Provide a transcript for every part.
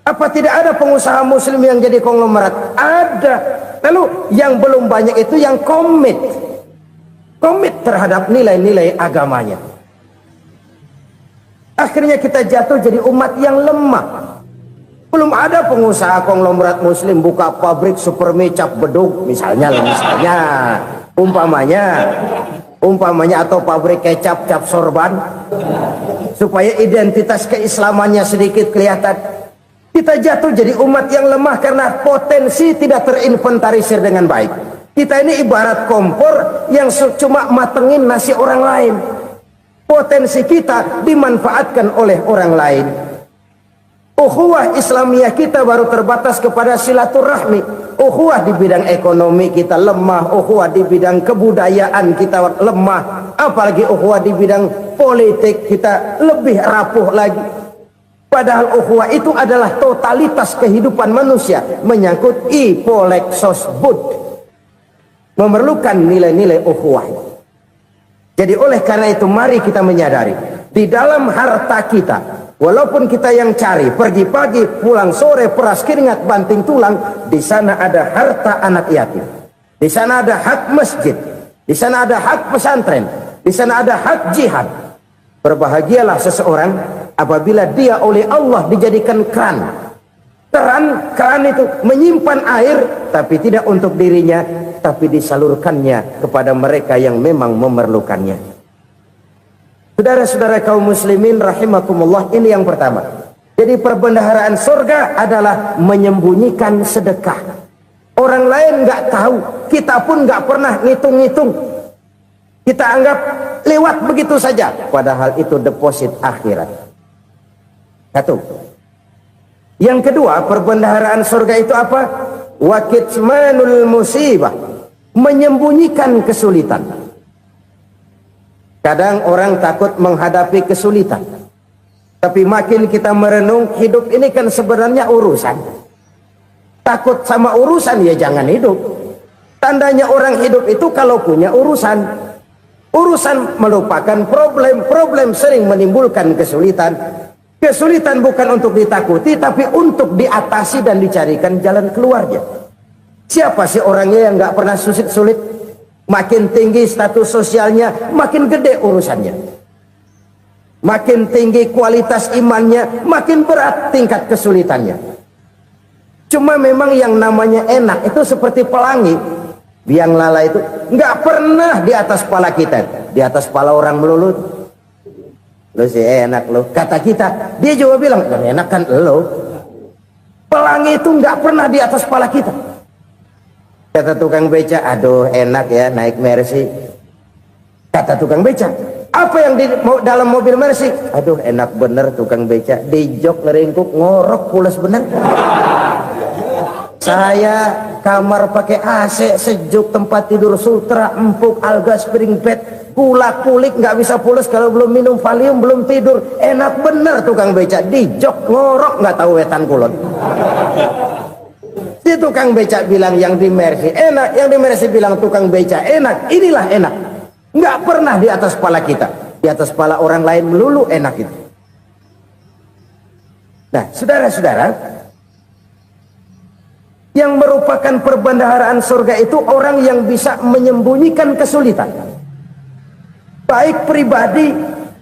Apa tidak ada pengusaha muslim yang jadi konglomerat? Ada. Lalu yang belum banyak itu yang komit terhadap nilai-nilai agamanya. Akhirnya kita jatuh jadi umat yang lemah. Belum ada pengusaha konglomerat muslim buka pabrik supermi cap beduk misalnya umpamanya atau pabrik kecap cap sorban supaya identitas keislamannya sedikit kelihatan. Kita jatuh jadi umat yang lemah karena potensi tidak terinventarisir dengan baik. Kita ini ibarat kompor yang cuma matengin nasi orang lain. Potensi kita dimanfaatkan oleh orang lain. Ukhuwah Islamiyah kita baru terbatas kepada silaturahmi. Ukhuwah di bidang ekonomi kita lemah, ukhuwah di bidang kebudayaan kita lemah, apalagi ukhuwah di bidang politik kita lebih rapuh lagi. Padahal ukhuwah itu adalah totalitas kehidupan manusia, menyangkut ipolexosbud, memerlukan nilai-nilai ukhuwah. Jadi oleh karena itu mari kita menyadari di dalam harta kita, walaupun kita yang cari pergi pagi pulang sore peras keringat banting tulang, di sana ada harta anak yatim, di sana ada hak masjid, di sana ada hak pesantren, di sana ada hak jihad. Berbahagialah seseorang apabila dia oleh Allah dijadikan keran itu menyimpan air, tapi tidak untuk dirinya, tapi disalurkannya kepada mereka yang memang memerlukannya. Saudara-saudara kaum muslimin rahimakumullah, ini yang pertama. Jadi perbendaharaan surga adalah menyembunyikan sedekah. Orang lain nggak tahu, kita pun nggak pernah ngitung-ngitung. Kita anggap lewat begitu saja, padahal itu deposit akhirat. Satu. Yang kedua, perbendaharaan surga itu apa? Wa kitmanul musibah, menyembunyikan kesulitan. Kadang orang takut menghadapi kesulitan, tapi makin kita merenung, hidup ini kan sebenarnya urusan. Takut sama urusan ya jangan hidup. Tandanya orang hidup itu kalau punya urusan. Urusan melupakan problem, problem sering menimbulkan kesulitan. Kesulitan bukan untuk ditakuti, tapi untuk diatasi dan dicarikan jalan keluarnya. Siapa sih orangnya yang nggak pernah sulit-sulit? Makin tinggi status sosialnya, makin gede urusannya. Makin tinggi kualitas imannya, makin berat tingkat kesulitannya. Cuma memang yang namanya enak itu seperti pelangi. Biang lala itu nggak pernah di atas kepala kita, di atas kepala orang melulu. Lo sih enak lo, kata kita. Dia juga bilang yang enak kan lo. Pelangi itu nggak pernah di atas kepala kita. Kata tukang beca, aduh enak ya naik Mercy. Kata tukang beca, apa yang di dalam mobil Mercy? Aduh enak bener tukang beca, di jok ngeringkuk ngorok pulas bener. Saya kamar pakai AC sejuk, tempat tidur sutra empuk, alga spring bed, kulak kulik nggak bisa pulas kalau belum minum Valium, belum tidur. Enak bener tukang beca, di jok ngorok nggak tahu wetan kulon. Si tukang beca bilang yang di Mercy enak, yang di Mercy bilang tukang beca enak. Inilah enak, nggak pernah di atas kepala kita, di atas kepala orang lain melulu enak itu. Nah saudara-saudara, yang merupakan perbendaharaan surga itu orang yang bisa menyembunyikan kesulitan, baik pribadi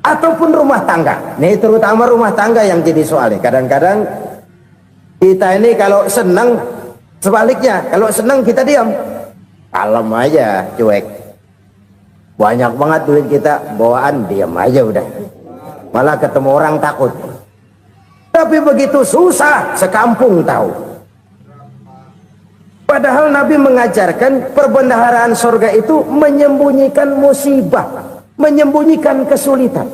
ataupun rumah tangga. Nih terutama rumah tangga yang jadi soalnya. Kadang-kadang kita ini kalau senang, sebaliknya kalau senang kita diam, kalem aja, cuek. Banyak banget duit kita bawaan, diam aja udah. Malah ketemu orang takut. Tapi begitu susah, sekampung tahu. Padahal Nabi mengajarkan perbendaharaan surga itu menyembunyikan musibah, menyembunyikan kesulitan.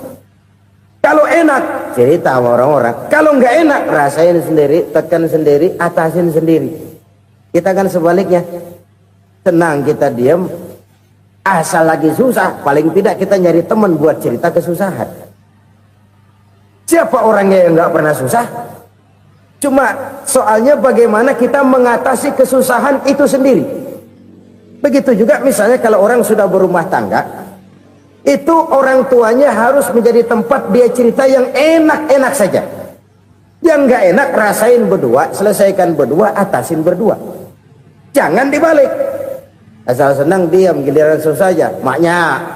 Kalau enak, cerita sama orang-orang. Kalau nggak enak, rasain sendiri, tekan sendiri, atasin sendiri. Kita kan sebaliknya, senang kita diam, asal lagi susah, paling tidak kita nyari teman buat cerita kesusahan. Siapa orangnya yang nggak pernah susah? Cuma soalnya bagaimana kita mengatasi kesusahan itu sendiri. Begitu juga misalnya kalau orang sudah berumah tangga, itu orang tuanya harus menjadi tempat dia cerita yang enak-enak saja. Yang nggak enak rasain berdua, selesaikan berdua, atasin berdua. Jangan dibalik. Asal senang diam, giliran susah aja. Maknya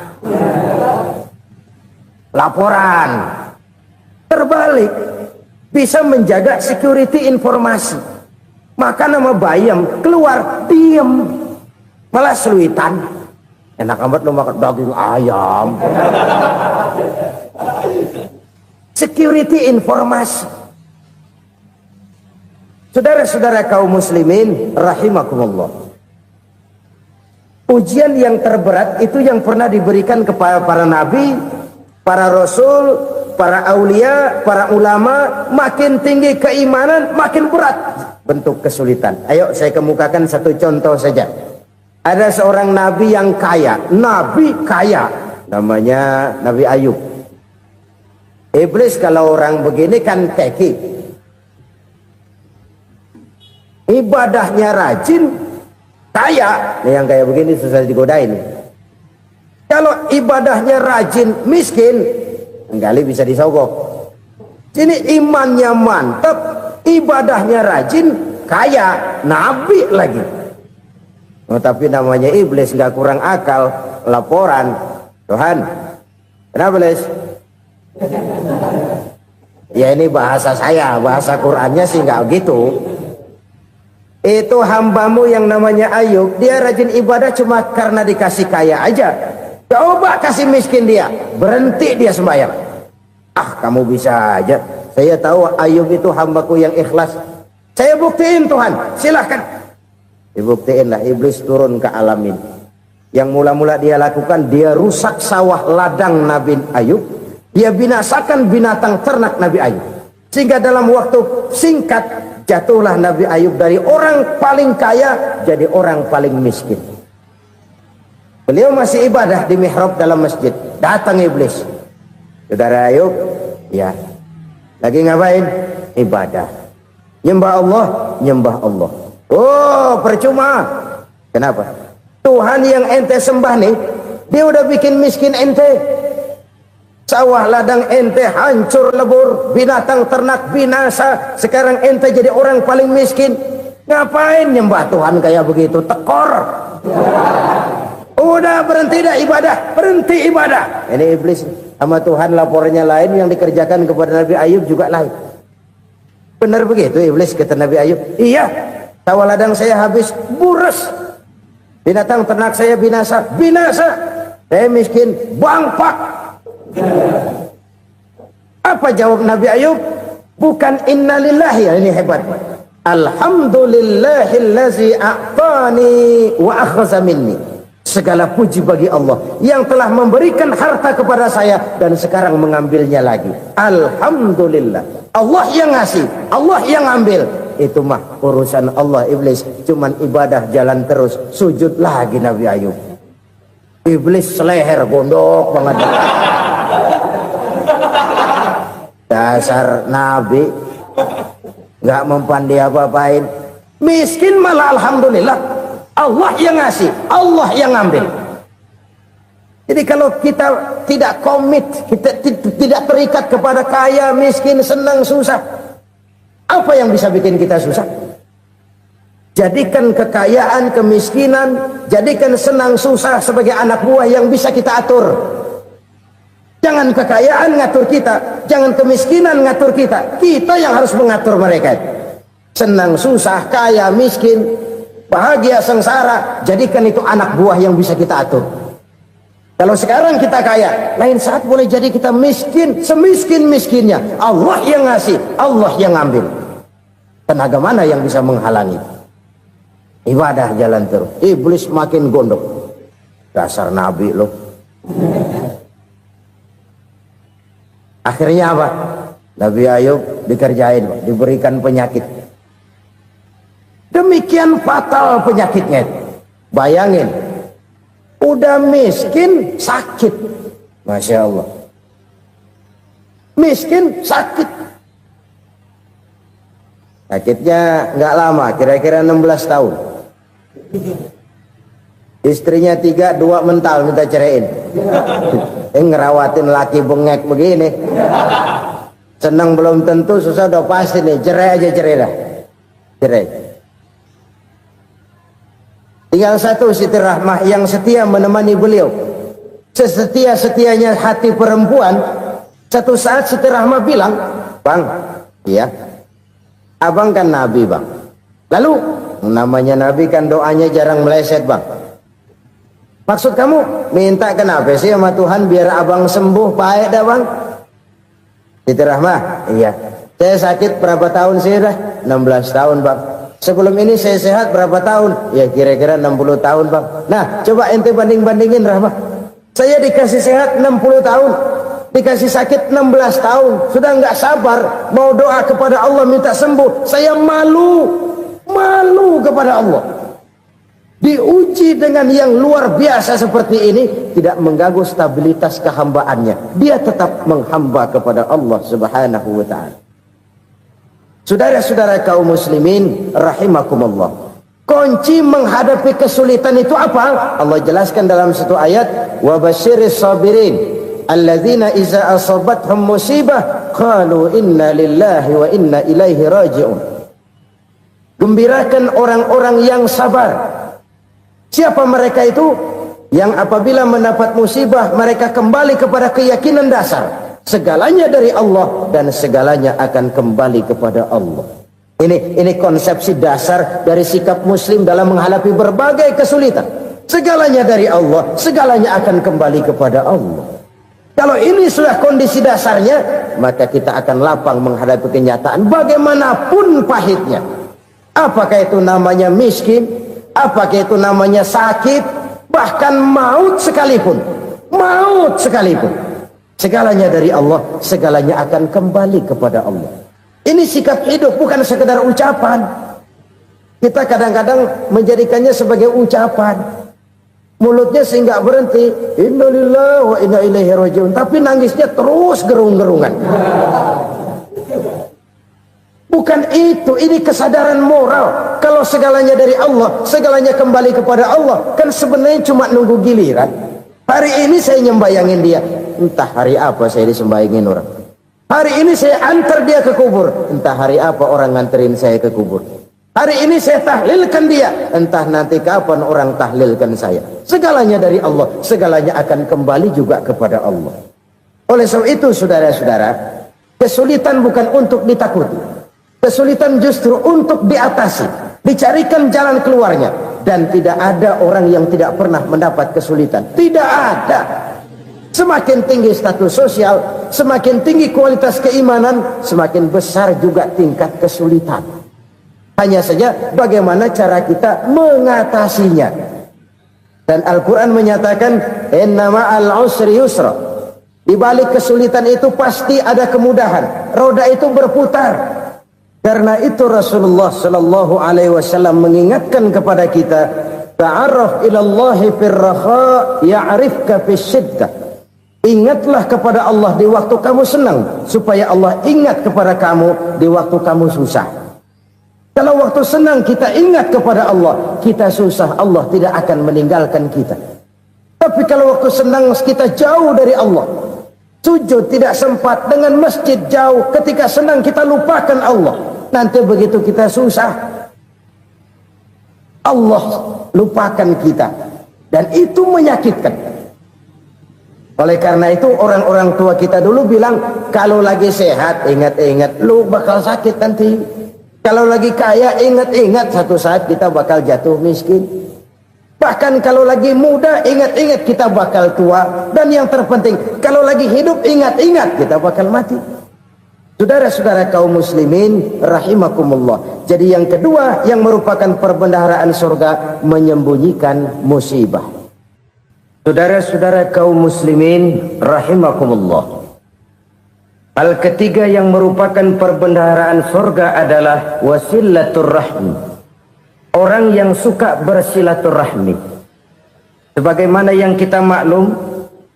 laporan. Terbalik. Bisa menjaga security informasi. Maka nama bayam keluar diam. Malah seluitan. Enak amat lo makan daging ayam. Security informasi. Saudara-saudara kaum muslimin rahimakumullah. Ujian yang terberat itu yang pernah diberikan kepada para nabi, para rasul, para aulia, para ulama. Makin tinggi keimanan, makin berat bentuk kesulitan. Ayo saya kemukakan satu contoh saja. Ada seorang nabi yang kaya, nabi kaya, namanya Nabi Ayub. Iblis kalau orang begini kan keki, ibadahnya rajin, kaya. Nah, yang kayak begini susah digodain. Kalau ibadahnya rajin, miskin, kali bisa disogok. Sini imannya mantap, ibadahnya rajin, kaya, nabi lagi. Oh, tapi namanya iblis nggak kurang akal. Laporan, Tuhan, kenapa Les? Ya ini bahasa saya, bahasa Qurannya sih nggak gitu. Itu hambamu yang namanya Ayub, dia rajin ibadah cuma karena dikasih kaya aja. Coba kasih miskin dia, berhenti dia sembahyang. Ah, kamu bisa aja. Saya tahu Ayub itu hambaku yang ikhlas. Saya buktiin Tuhan, silahkan. Dibuktiinlah, iblis turun ke alam ini. Yang mula-mula dia lakukan, dia rusak sawah ladang Nabi Ayub. Dia binasakan binatang ternak Nabi Ayub. Sehingga dalam waktu singkat, jatuhlah Nabi Ayub dari orang paling kaya jadi orang paling miskin. Beliau masih ibadah di mihrab dalam masjid. Datang iblis. Saudara Ayub, ya, lagi ngapain? Ibadah. Nyembah Allah, nyembah Allah. Oh, percuma. Kenapa? Tuhan yang ente sembah nih, dia udah bikin miskin ente. Sawah ladang ente hancur lebur, binatang ternak binasa. Sekarang ente jadi orang paling miskin. Ngapain nyembah Tuhan kayak begitu? Tekor. Udah berhenti dah ibadah, berhenti ibadah. Ini iblis sama Tuhan laporannya lain, yang dikerjakan kepada Nabi Ayub juga lain. Benar begitu iblis kata Nabi Ayub? Iya, sawah ladang saya habis, buras. Binatang ternak saya binasa, binasa. Saya miskin, bangpak. Apa jawab Nabi Ayub? Bukan innalillahi, ini hebat. Alhamdulillahillazi a'tani wa akhza minni. Segala puji bagi Allah yang telah memberikan harta kepada saya dan sekarang mengambilnya lagi. Alhamdulillah. Allah yang ngasih, Allah yang ambil. Itu mah urusan Allah. Iblis cuman ibadah jalan terus, sujud lagi Nabi Ayub. Iblis seleher gondok banget. Dasar Nabi nggak mempan dia apa-apain. Miskin malah alhamdulillah. Allah yang ngasih, Allah yang ambil. Jadi kalau kita tidak komit, kita tidak terikat kepada kaya, miskin, senang, susah, apa yang bisa bikin kita susah? Jadikan kekayaan, kemiskinan, jadikan senang, susah sebagai anak buah yang bisa kita atur. Jangan kekayaan ngatur kita, jangan kemiskinan ngatur kita. Kita yang harus mengatur mereka. Senang, susah, kaya, miskin, bahagia, sengsara, jadikan itu anak buah yang bisa kita atur. Kalau sekarang kita kaya, lain saat boleh jadi kita miskin, semiskin-miskinnya. Allah yang ngasih, Allah yang ambil. Tenaga mana yang bisa menghalangi? Ibadah jalan terus. Iblis makin gondok. Dasar Nabi loh. Akhirnya apa? Nabi Ayub dikerjain, diberikan penyakit. Demikian fatal penyakitnya. Bayangin, udah miskin sakit. Masya Allah. Miskin sakit. Sakitnya nggak lama, kira-kira 16 tahun. Istrinya 3, 2 mental minta ceraiin. Ngerawatin laki bengek begini. Senang belum tentu, susah udah pasti nih. Cerai aja, cerai dah. Cerai. Tinggal satu Siti Rahmah yang setia menemani beliau. Sesetia-setianya hati perempuan. Satu saat Siti Rahmah bilang, "Bang, iya, abang kan Nabi, Bang. Lalu, namanya Nabi kan doanya jarang meleset, Bang. Maksud kamu minta kenapa sih sama Tuhan biar abang sembuh, baik dah, Bang?" Siti Rahmah, "Iya, saya sakit berapa tahun sih dah?" 16 tahun, Bang. "Sebelum ini saya sehat berapa tahun?" "Ya kira-kira 60 tahun, Bang." "Nah, coba ente banding-bandingin, Rahmah. Saya dikasih sehat 60 tahun, dikasih sakit 16 tahun. Sudah nggak sabar mau doa kepada Allah minta sembuh. Saya malu kepada Allah. Diuji dengan yang luar biasa seperti ini, tidak mengganggu stabilitas kehambaannya. Dia tetap menghamba kepada Allah Subhanahu wa ta'ala. Saudara-saudara kaum muslimin rahimakumullah, kunci menghadapi kesulitan itu apa? Allah jelaskan dalam satu ayat, "Wa basyiris sabirin alladzina iza asabathum musibah qalu inna lillahi wa inna ilaihi raji'un." Gembirakan orang-orang yang sabar. Siapa mereka itu? Yang apabila mendapat musibah mereka kembali kepada keyakinan dasar, segalanya dari Allah dan segalanya akan kembali kepada Allah. Ini konsepsi dasar dari sikap muslim dalam menghadapi berbagai kesulitan. Segalanya dari Allah, segalanya akan kembali kepada Allah. Kalau ini sudah kondisi dasarnya, maka kita akan lapang menghadapi kenyataan bagaimanapun pahitnya. Apakah itu namanya miskin, apakah itu namanya sakit, bahkan maut sekalipun. Segalanya dari Allah, segalanya akan kembali kepada Allah. Ini sikap hidup, bukan sekedar ucapan. Kita kadang-kadang menjadikannya sebagai ucapan. Mulutnya sehingga berhenti, innalillahi wa inna ilaihi raji'un, tapi nangisnya terus gerung-gerungan. Bukan itu, ini kesadaran moral. Kalau segalanya dari Allah, segalanya kembali kepada Allah, kan sebenarnya cuma nunggu giliran. Hari ini saya nyembayangin dia, entah hari apa saya disembayangin orang. Hari ini saya antar dia ke kubur, entah hari apa orang nganterin saya ke kubur. Hari ini saya tahlilkan dia, entah nanti kapan orang tahlilkan saya. Segalanya dari Allah, segalanya akan kembali juga kepada Allah. Oleh sebab itu saudara-saudara, kesulitan bukan untuk ditakuti. Kesulitan justru untuk diatasi, dicarikan jalan keluarnya. Dan tidak ada orang yang tidak pernah mendapat kesulitan. Tidak ada. Semakin tinggi status sosial, semakin tinggi kualitas keimanan, semakin besar juga tingkat kesulitan. Hanya saja bagaimana cara kita mengatasinya. Dan Al-Quran menyatakan, "Inna ma'al usri yusra." Di balik kesulitan itu pasti ada kemudahan. Roda itu berputar. Karena itu Rasulullah sallallahu alaihi wasallam mengingatkan kepada kita, ta'arraf ilallahi fir raha ya'rifka fisyiddah. Ingatlah kepada Allah di waktu kamu senang, supaya Allah ingat kepada kamu di waktu kamu susah. Kalau waktu senang kita ingat kepada Allah, kita susah, Allah tidak akan meninggalkan kita. Tapi kalau waktu senang kita jauh dari Allah, sujud tidak sempat, dengan masjid jauh, ketika senang kita lupakan Allah. Nanti begitu kita susah, Allah lupakan kita. Dan itu menyakitkan. Oleh karena itu orang-orang tua kita dulu bilang, kalau lagi sehat ingat-ingat lu bakal sakit nanti. Kalau lagi kaya ingat-ingat satu saat kita bakal jatuh miskin. Bahkan kalau lagi muda ingat-ingat kita bakal tua. Dan yang terpenting, kalau lagi hidup ingat-ingat kita bakal mati. Saudara-saudara kaum muslimin rahimakumullah. Jadi yang kedua yang merupakan perbendaharaan surga, menyembunyikan musibah. Saudara-saudara kaum muslimin rahimakumullah. Hal ketiga yang merupakan perbendaharaan surga adalah wasilatur rahmi. Orang yang suka bersilaturahmi. Sebagaimana yang kita maklum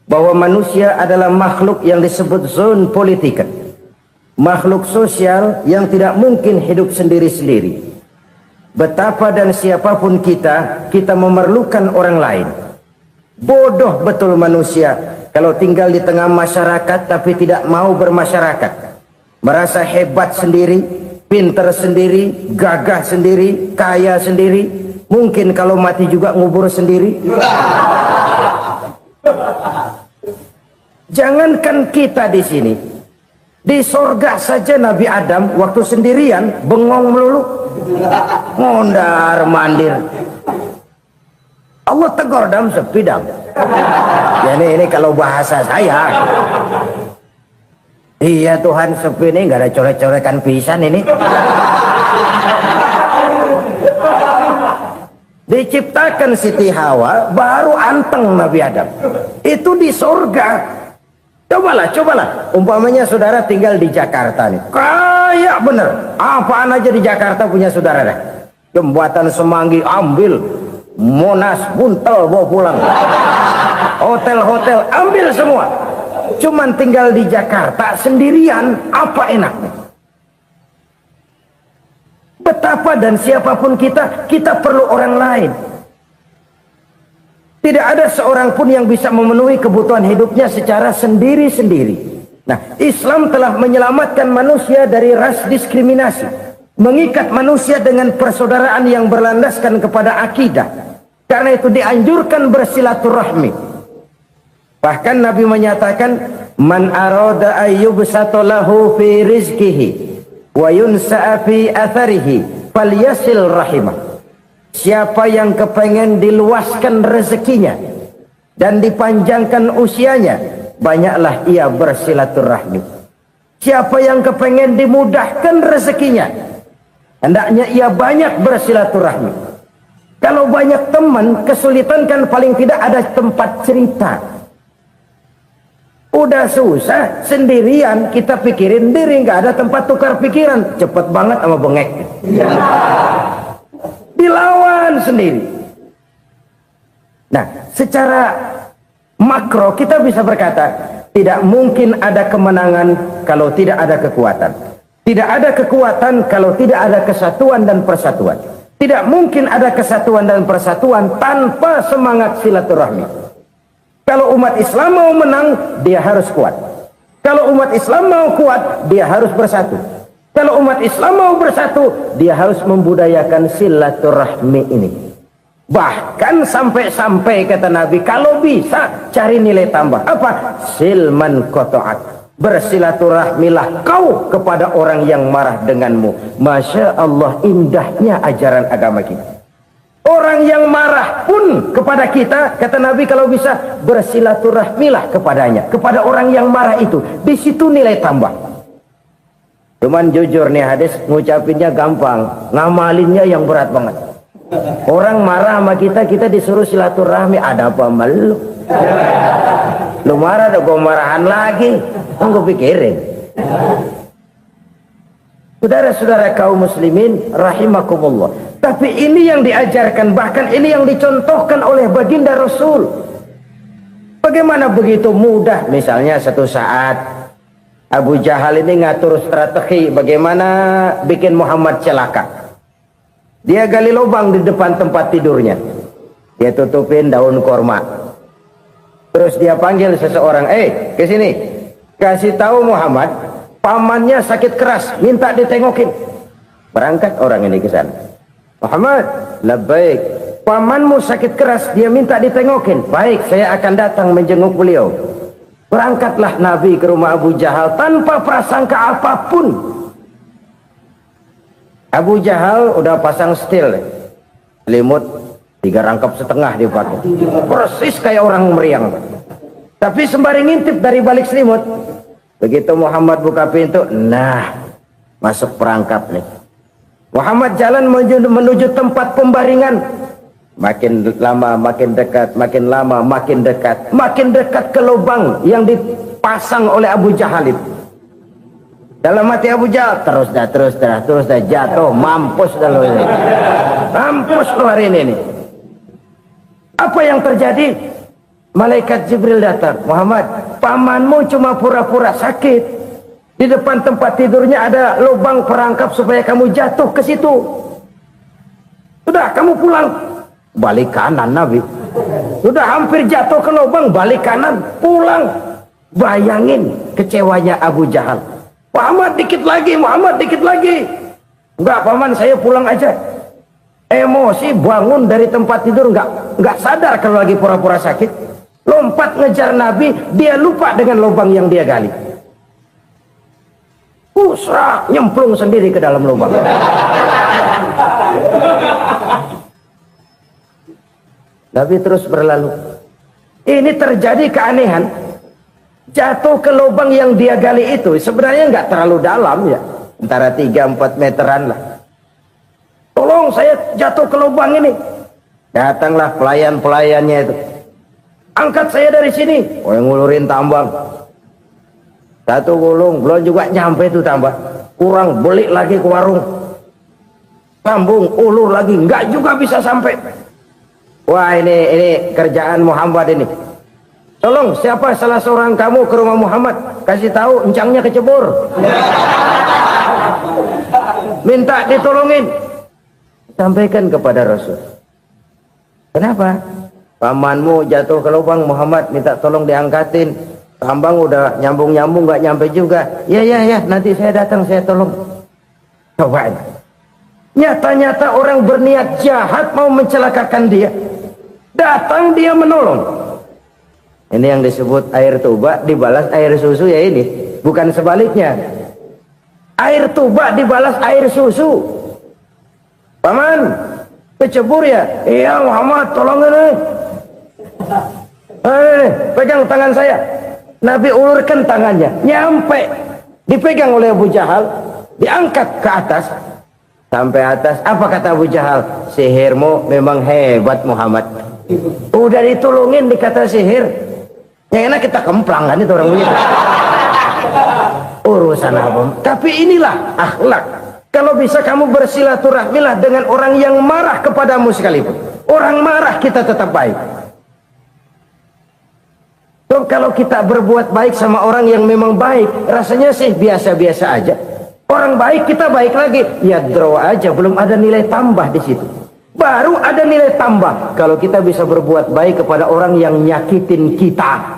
bahwa manusia adalah makhluk yang disebut zon politika. Makhluk sosial yang tidak mungkin hidup sendiri-sendiri. Betapa dan siapapun kita memerlukan orang lain. Bodoh betul manusia kalau tinggal di tengah masyarakat tapi tidak mau bermasyarakat. merasa hebat sendiri, pinter sendiri, gagah sendiri, kaya sendiri. Mungkin kalau mati juga ngubur sendiri. Jangankan kita di sini, di sorga saja Nabi Adam waktu sendirian bengong melulu, mondar mandir. Allah tegur dam sepi dam. Ya ini kalau bahasa saya. Iya Tuhan, sepi ini nggak ada coret-corekan pisan ini. Diciptakan Siti Hawa baru anteng Nabi Adam. Itu di sorga. Cobalah. Umpamanya saudara tinggal di Jakarta nih. Kayak bener. Apaan aja di Jakarta punya saudara deh. Jembatan Semanggi ambil. Monas, Buntel bawa pulang. Hotel-hotel ambil semua. Cuman tinggal di Jakarta sendirian, apa enaknya? Betapa dan siapapun kita perlu orang lain. Tidak ada seorang pun yang bisa memenuhi kebutuhan hidupnya secara sendiri-sendiri. Nah, Islam telah menyelamatkan manusia dari ras diskriminasi, mengikat manusia dengan persaudaraan yang berlandaskan kepada akidah. Karena itu dianjurkan bersilaturahmi. Bahkan Nabi menyatakan, man arada ayyubsata lahu fi rizqihi wa yunsa'a fi atharihi falyasil rahimah. Siapa yang kepengen diluaskan rezekinya dan dipanjangkan usianya, banyaklah ia bersilaturahmi. Siapa yang kepengen dimudahkan rezekinya, hendaknya ia banyak bersilaturahmi. Kalau banyak teman, kesulitan kan paling tidak ada tempat cerita. Udah susah, sendirian kita pikirin diri, nggak ada tempat tukar pikiran. Cepet banget sama bengek. Dilawan sendiri. Nah, secara makro kita bisa berkata, tidak mungkin ada kemenangan kalau tidak ada kekuatan. Tidak ada kekuatan kalau tidak ada kesatuan dan persatuan. Tidak mungkin ada kesatuan dan persatuan tanpa semangat silaturahmi. Kalau umat Islam mau menang, dia harus kuat. Kalau umat Islam mau kuat, dia harus bersatu. Kalau umat Islam mau bersatu, dia harus membudayakan silaturahmi ini. Bahkan sampai-sampai kata Nabi, kalau bisa cari nilai tambah. Apa? Silman qata'at. Bersilaturahmilah kau kepada orang yang marah denganmu. Masya Allah, indahnya ajaran agama kita. Orang yang marah pun kepada kita, kata Nabi, kalau bisa bersilaturahmilah kepadanya, kepada orang yang marah itu. Di situ nilai tambah. Cuman jujur nih hadis, ngucapinnya gampang, ngamalinnya yang berat banget. Orang marah sama kita, kita disuruh silaturahmi. Ada apa malu? Lu marah, ada gue marahan lagi. Tunggu pikirin. Saudara-saudara kaum muslimin rahimakumullah. Tapi ini yang diajarkan, bahkan ini yang dicontohkan oleh baginda Rasul. Bagaimana begitu mudah? Misalnya satu saat Abu Jahal ini ngatur strategi bagaimana bikin Muhammad celaka. Dia gali lubang di depan tempat tidurnya. Dia tutupin daun korma. Terus dia panggil seseorang, ke sini. Kasih tahu Muhammad, pamannya sakit keras, minta ditengokin. Berangkat orang ini ke sana. Muhammad, labbaik. Pamanmu sakit keras, dia minta ditengokin. Baik, saya akan datang menjenguk beliau. Berangkatlah Nabi ke rumah Abu Jahal tanpa prasangka apapun. Abu Jahal udah pasang setil, selimut 3 rangkap setengah dipakai, persis kayak orang meriang. Tapi sembari ngintip dari balik selimut, begitu Muhammad buka pintu, nah masuk perangkap nih. Muhammad jalan menuju tempat pembaringan. Makin lama makin dekat, makin lama makin dekat, makin dekat ke lubang yang dipasang oleh Abu Jahal itu. Dalam hati Abu Jahal, terus dah jatuh, mampus dah lo ini. Mampus lo hari ini nih. Apa yang terjadi? Malaikat Jibril datang. Muhammad, pamanmu cuma pura-pura sakit. Di depan tempat tidurnya ada lubang perangkap supaya kamu jatuh ke situ. Sudah, kamu pulang. Balik kanan Nabi. Sudah hampir jatuh ke lubang, balik kanan, pulang. Bayangin kecewanya Abu Jahal. Muhammad dikit lagi, Muhammad dikit lagi. Enggak paman, saya pulang aja. Emosi bangun dari tempat tidur, enggak sadar kalau lagi pura-pura sakit. Lompat ngejar Nabi, dia lupa dengan lubang yang dia gali. Usrak, nyemplung sendiri ke dalam lubang. Nabi terus berlalu. Ini terjadi keanehan. Jatuh ke lubang yang dia gali itu sebenarnya nggak terlalu dalam ya, antara 3-4 meteran lah. Tolong saya jatuh ke lubang ini. Datanglah pelayan-pelayannya itu. Angkat saya dari sini. Oh, yang ngulurin tambang. Satu gulung, belum juga nyampe itu tambah. Kurang, beli lagi ke warung. Sambung, ulur lagi, nggak juga bisa sampai. Wah, ini kerjaan Muhammad ini. Tolong, siapa salah seorang kamu ke rumah Muhammad, kasih tahu encangnya kecebur. Minta ditolongin. Sampaikan kepada Rasul. Kenapa? Pamanmu jatuh ke lubang, Muhammad minta tolong diangkatin. Tambang udah nyambung-nyambung nggak nyampe juga. Ya, nanti saya datang, saya tolong. Coba. Nyata-nyata orang berniat jahat mau mencelakakan dia. Datang dia menolong. Ini yang disebut air tuba dibalas air susu ya ini. Bukan sebaliknya. Air tuba dibalas air susu. Paman, kecebur ya? Iya Muhammad, tolong ini. Pegang tangan saya. Nabi ulurkan tangannya. Nyampe. Dipegang oleh Abu Jahal. Diangkat ke atas. Sampai atas. Apa kata Abu Jahal? Sihirmu memang hebat Muhammad. Udah ditolongin dikata sihir. Yang enak kita kemplang kan itu orang begitu. Urusan apa? Tapi inilah akhlak. Kalau bisa kamu bersilaturahmilah dengan orang yang marah kepadamu sekalipun. Orang marah kita tetap baik. So, kalau kita berbuat baik sama orang yang memang baik, rasanya sih biasa-biasa aja. Orang baik kita baik lagi, ya draw aja, belum ada nilai tambah di situ. Baru ada nilai tambah kalau kita bisa berbuat baik kepada orang yang nyakitin kita.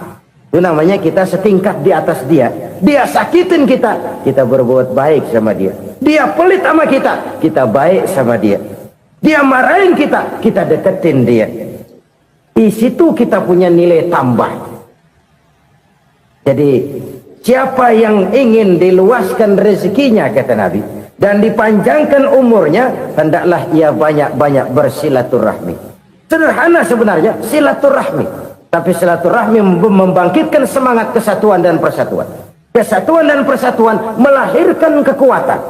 Itu namanya kita setingkat di atas dia. Dia sakitin kita, kita berbuat baik sama dia. Dia pelit sama kita, kita baik sama dia. Dia marahin kita, kita deketin dia. Di situ kita punya nilai tambah. Jadi siapa yang ingin diluaskan rezekinya kata Nabi dan dipanjangkan umurnya, hendaklah ia banyak-banyak bersilaturahmi. Sederhana sebenarnya silaturahmi, tapi silaturahmi membangkitkan semangat kesatuan dan persatuan. Kesatuan dan persatuan melahirkan kekuatan.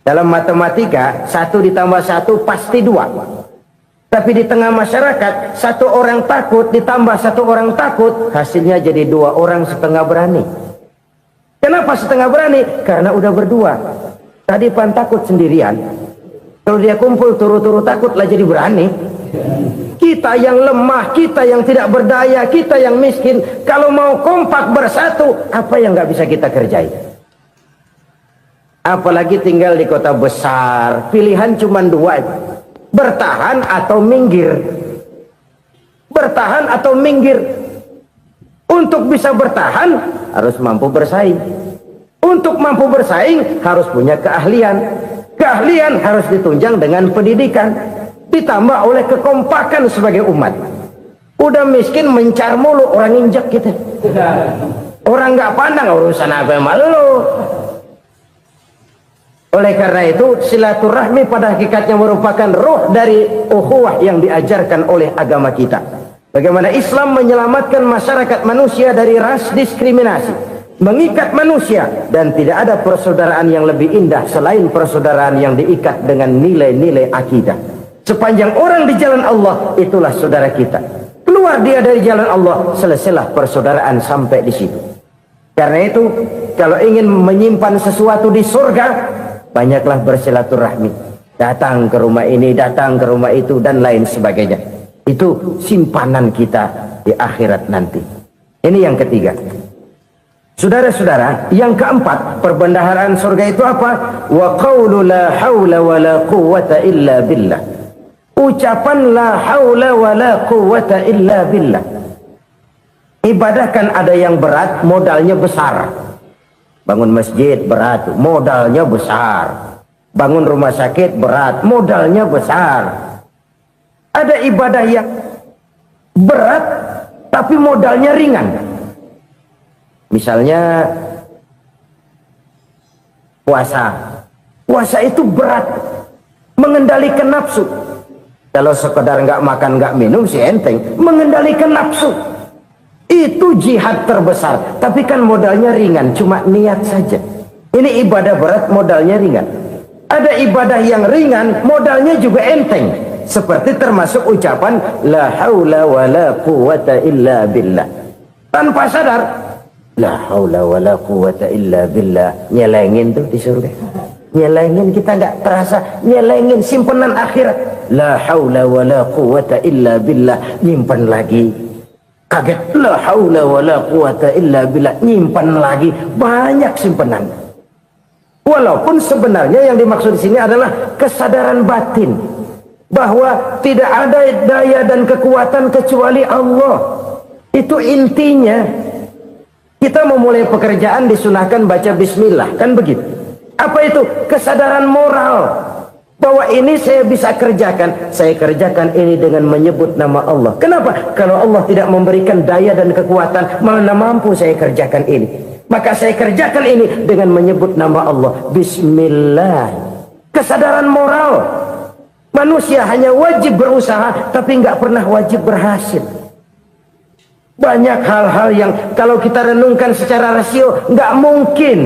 Dalam matematika 1 ditambah 1 pasti 2. Tapi di tengah masyarakat 1 orang takut ditambah 1 orang takut, hasilnya jadi 2 orang setengah berani. Kenapa setengah berani? Karena udah berdua. Tadi pan takut sendirian. Kalau dia kumpul turu-turu takutlah jadi berani. Kita yang lemah, kita yang tidak berdaya, kita yang miskin, kalau mau kompak bersatu, apa yang nggak bisa kita kerjain? Apalagi tinggal di kota besar, pilihan cuma 2. Bertahan atau minggir. Bertahan atau minggir. Untuk bisa bertahan harus mampu bersaing. Untuk mampu bersaing harus punya keahlian. Keahlian harus ditunjang dengan pendidikan, ditambah oleh kekompakan sebagai umat. Udah miskin mencar mulu, orang injak kita. Orang nggak pandang urusan apa malu. Oleh karena itu silaturahmi pada hakikatnya merupakan roh dari ukhuwah yang diajarkan oleh agama kita. Bagaimana Islam menyelamatkan masyarakat manusia dari ras diskriminasi, mengikat manusia, dan tidak ada persaudaraan yang lebih indah selain persaudaraan yang diikat dengan nilai-nilai akidah. Sepanjang orang di jalan Allah, itulah saudara kita. Keluar dia dari jalan Allah, selesailah persaudaraan sampai di situ. Karena itu, kalau ingin menyimpan sesuatu di surga, banyaklah bersilaturahmi. Datang ke rumah ini, datang ke rumah itu, dan lain sebagainya. Itu simpanan kita di akhirat nanti. Ini yang ketiga. Saudara-saudara, yang keempat, perbendaharaan surga itu apa? Wa qawlu la hawla wa la quwwata illa billah. Ucapan la hawla wa la quwwata illa billah. Ibadah kan ada yang berat, modalnya besar. Bangun masjid berat, modalnya besar. Bangun rumah sakit berat, modalnya besar. Ada ibadah yang berat tapi modalnya ringan. Misalnya puasa. Puasa itu berat, mengendalikan nafsu. Kalau sekedar nggak makan nggak minum sih enteng, mengendalikan nafsu itu jihad terbesar. Tapi kan modalnya ringan, cuma niat saja. Ini ibadah berat, modalnya ringan. Ada ibadah yang ringan, modalnya juga enteng. Seperti termasuk ucapan la haula wala quwata illa billah. Tanpa sadar, la haula wala quwata illa billah, nyelengin tuh di surga. Nyelengin, kita nggak terasa, nyelengin simpenan akhirat. La haula wala quwata illa billah, nyimpan lagi. Kaget, la haula wala quwata illa billah, nyimpan lagi. Banyak simpenan. Walaupun sebenarnya yang dimaksud di sini adalah kesadaran batin bahwa tidak ada daya dan kekuatan kecuali Allah. Itu intinya. Kita memulai pekerjaan disunahkan baca bismillah, kan begitu? Apa itu? Kesadaran moral bahwa ini saya bisa kerjakan. Saya kerjakan ini dengan menyebut nama Allah. Kenapa? Kalau Allah tidak memberikan daya dan kekuatan, mana mampu saya kerjakan ini. Maka saya kerjakan ini dengan menyebut nama Allah. Bismillah. Kesadaran moral. Manusia hanya wajib berusaha, tapi nggak pernah wajib berhasil. Banyak hal-hal yang kalau kita renungkan secara rasio nggak mungkin,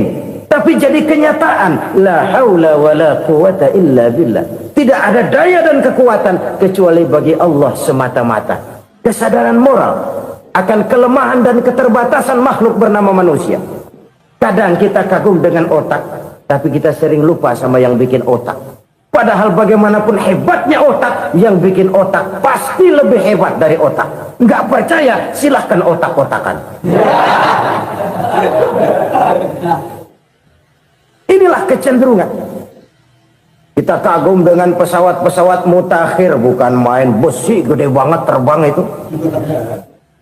tapi jadi kenyataan. La haula wala quwata illa billah. Tidak ada daya dan kekuatan kecuali bagi Allah semata-mata. Kesadaran moral akan kelemahan dan keterbatasan makhluk bernama manusia. Kadang kita kagum dengan otak, tapi kita sering lupa sama yang bikin otak. Padahal bagaimanapun hebatnya otak, yang bikin otak pasti lebih hebat dari otak. Nggak percaya, silahkan otak-otakan. Inilah kecenderungan. Kita kagum dengan pesawat-pesawat mutakhir, bukan main besi gede banget terbang itu.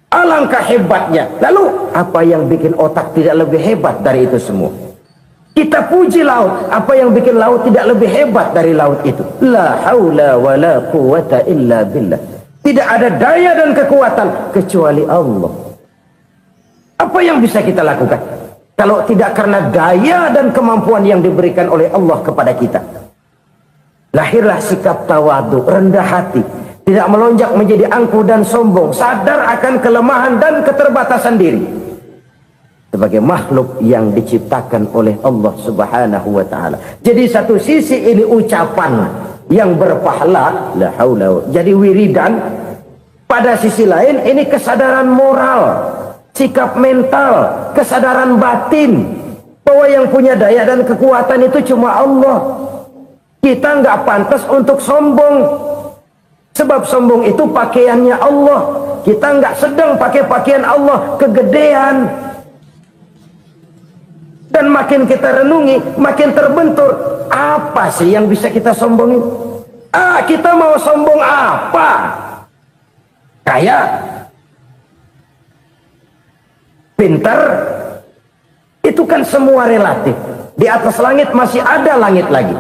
Alangkah hebatnya. Lalu apa yang bikin otak tidak lebih hebat dari itu semua? Kita puji laut. Apa yang bikin laut tidak lebih hebat dari laut itu? La haula wala quwata illa billah. Tidak ada daya dan kekuatan kecuali Allah. Apa yang bisa kita lakukan kalau tidak karena daya dan kemampuan yang diberikan oleh Allah kepada kita? Lahirlah sikap tawadu, rendah hati, tidak melonjak menjadi angkuh dan sombong, sadar akan kelemahan dan keterbatasan diri sebagai makhluk yang diciptakan oleh Allah Subhanahu wa taala. Jadi satu sisi ini ucapan yang berpahala, la haula, jadi wiridan. Pada sisi lain ini kesadaran moral, sikap mental, kesadaran batin bahwa yang punya daya dan kekuatan itu cuma Allah. Kita nggak pantas untuk sombong, sebab sombong itu pakaiannya Allah. Kita nggak sedang pakai pakaian Allah, kegedean. Dan makin kita renungi, makin terbentur. Apa sih yang bisa kita sombongin? Kita mau sombong apa? Kaya? Pintar? Itu kan semua relatif. Di atas langit masih ada langit lagi.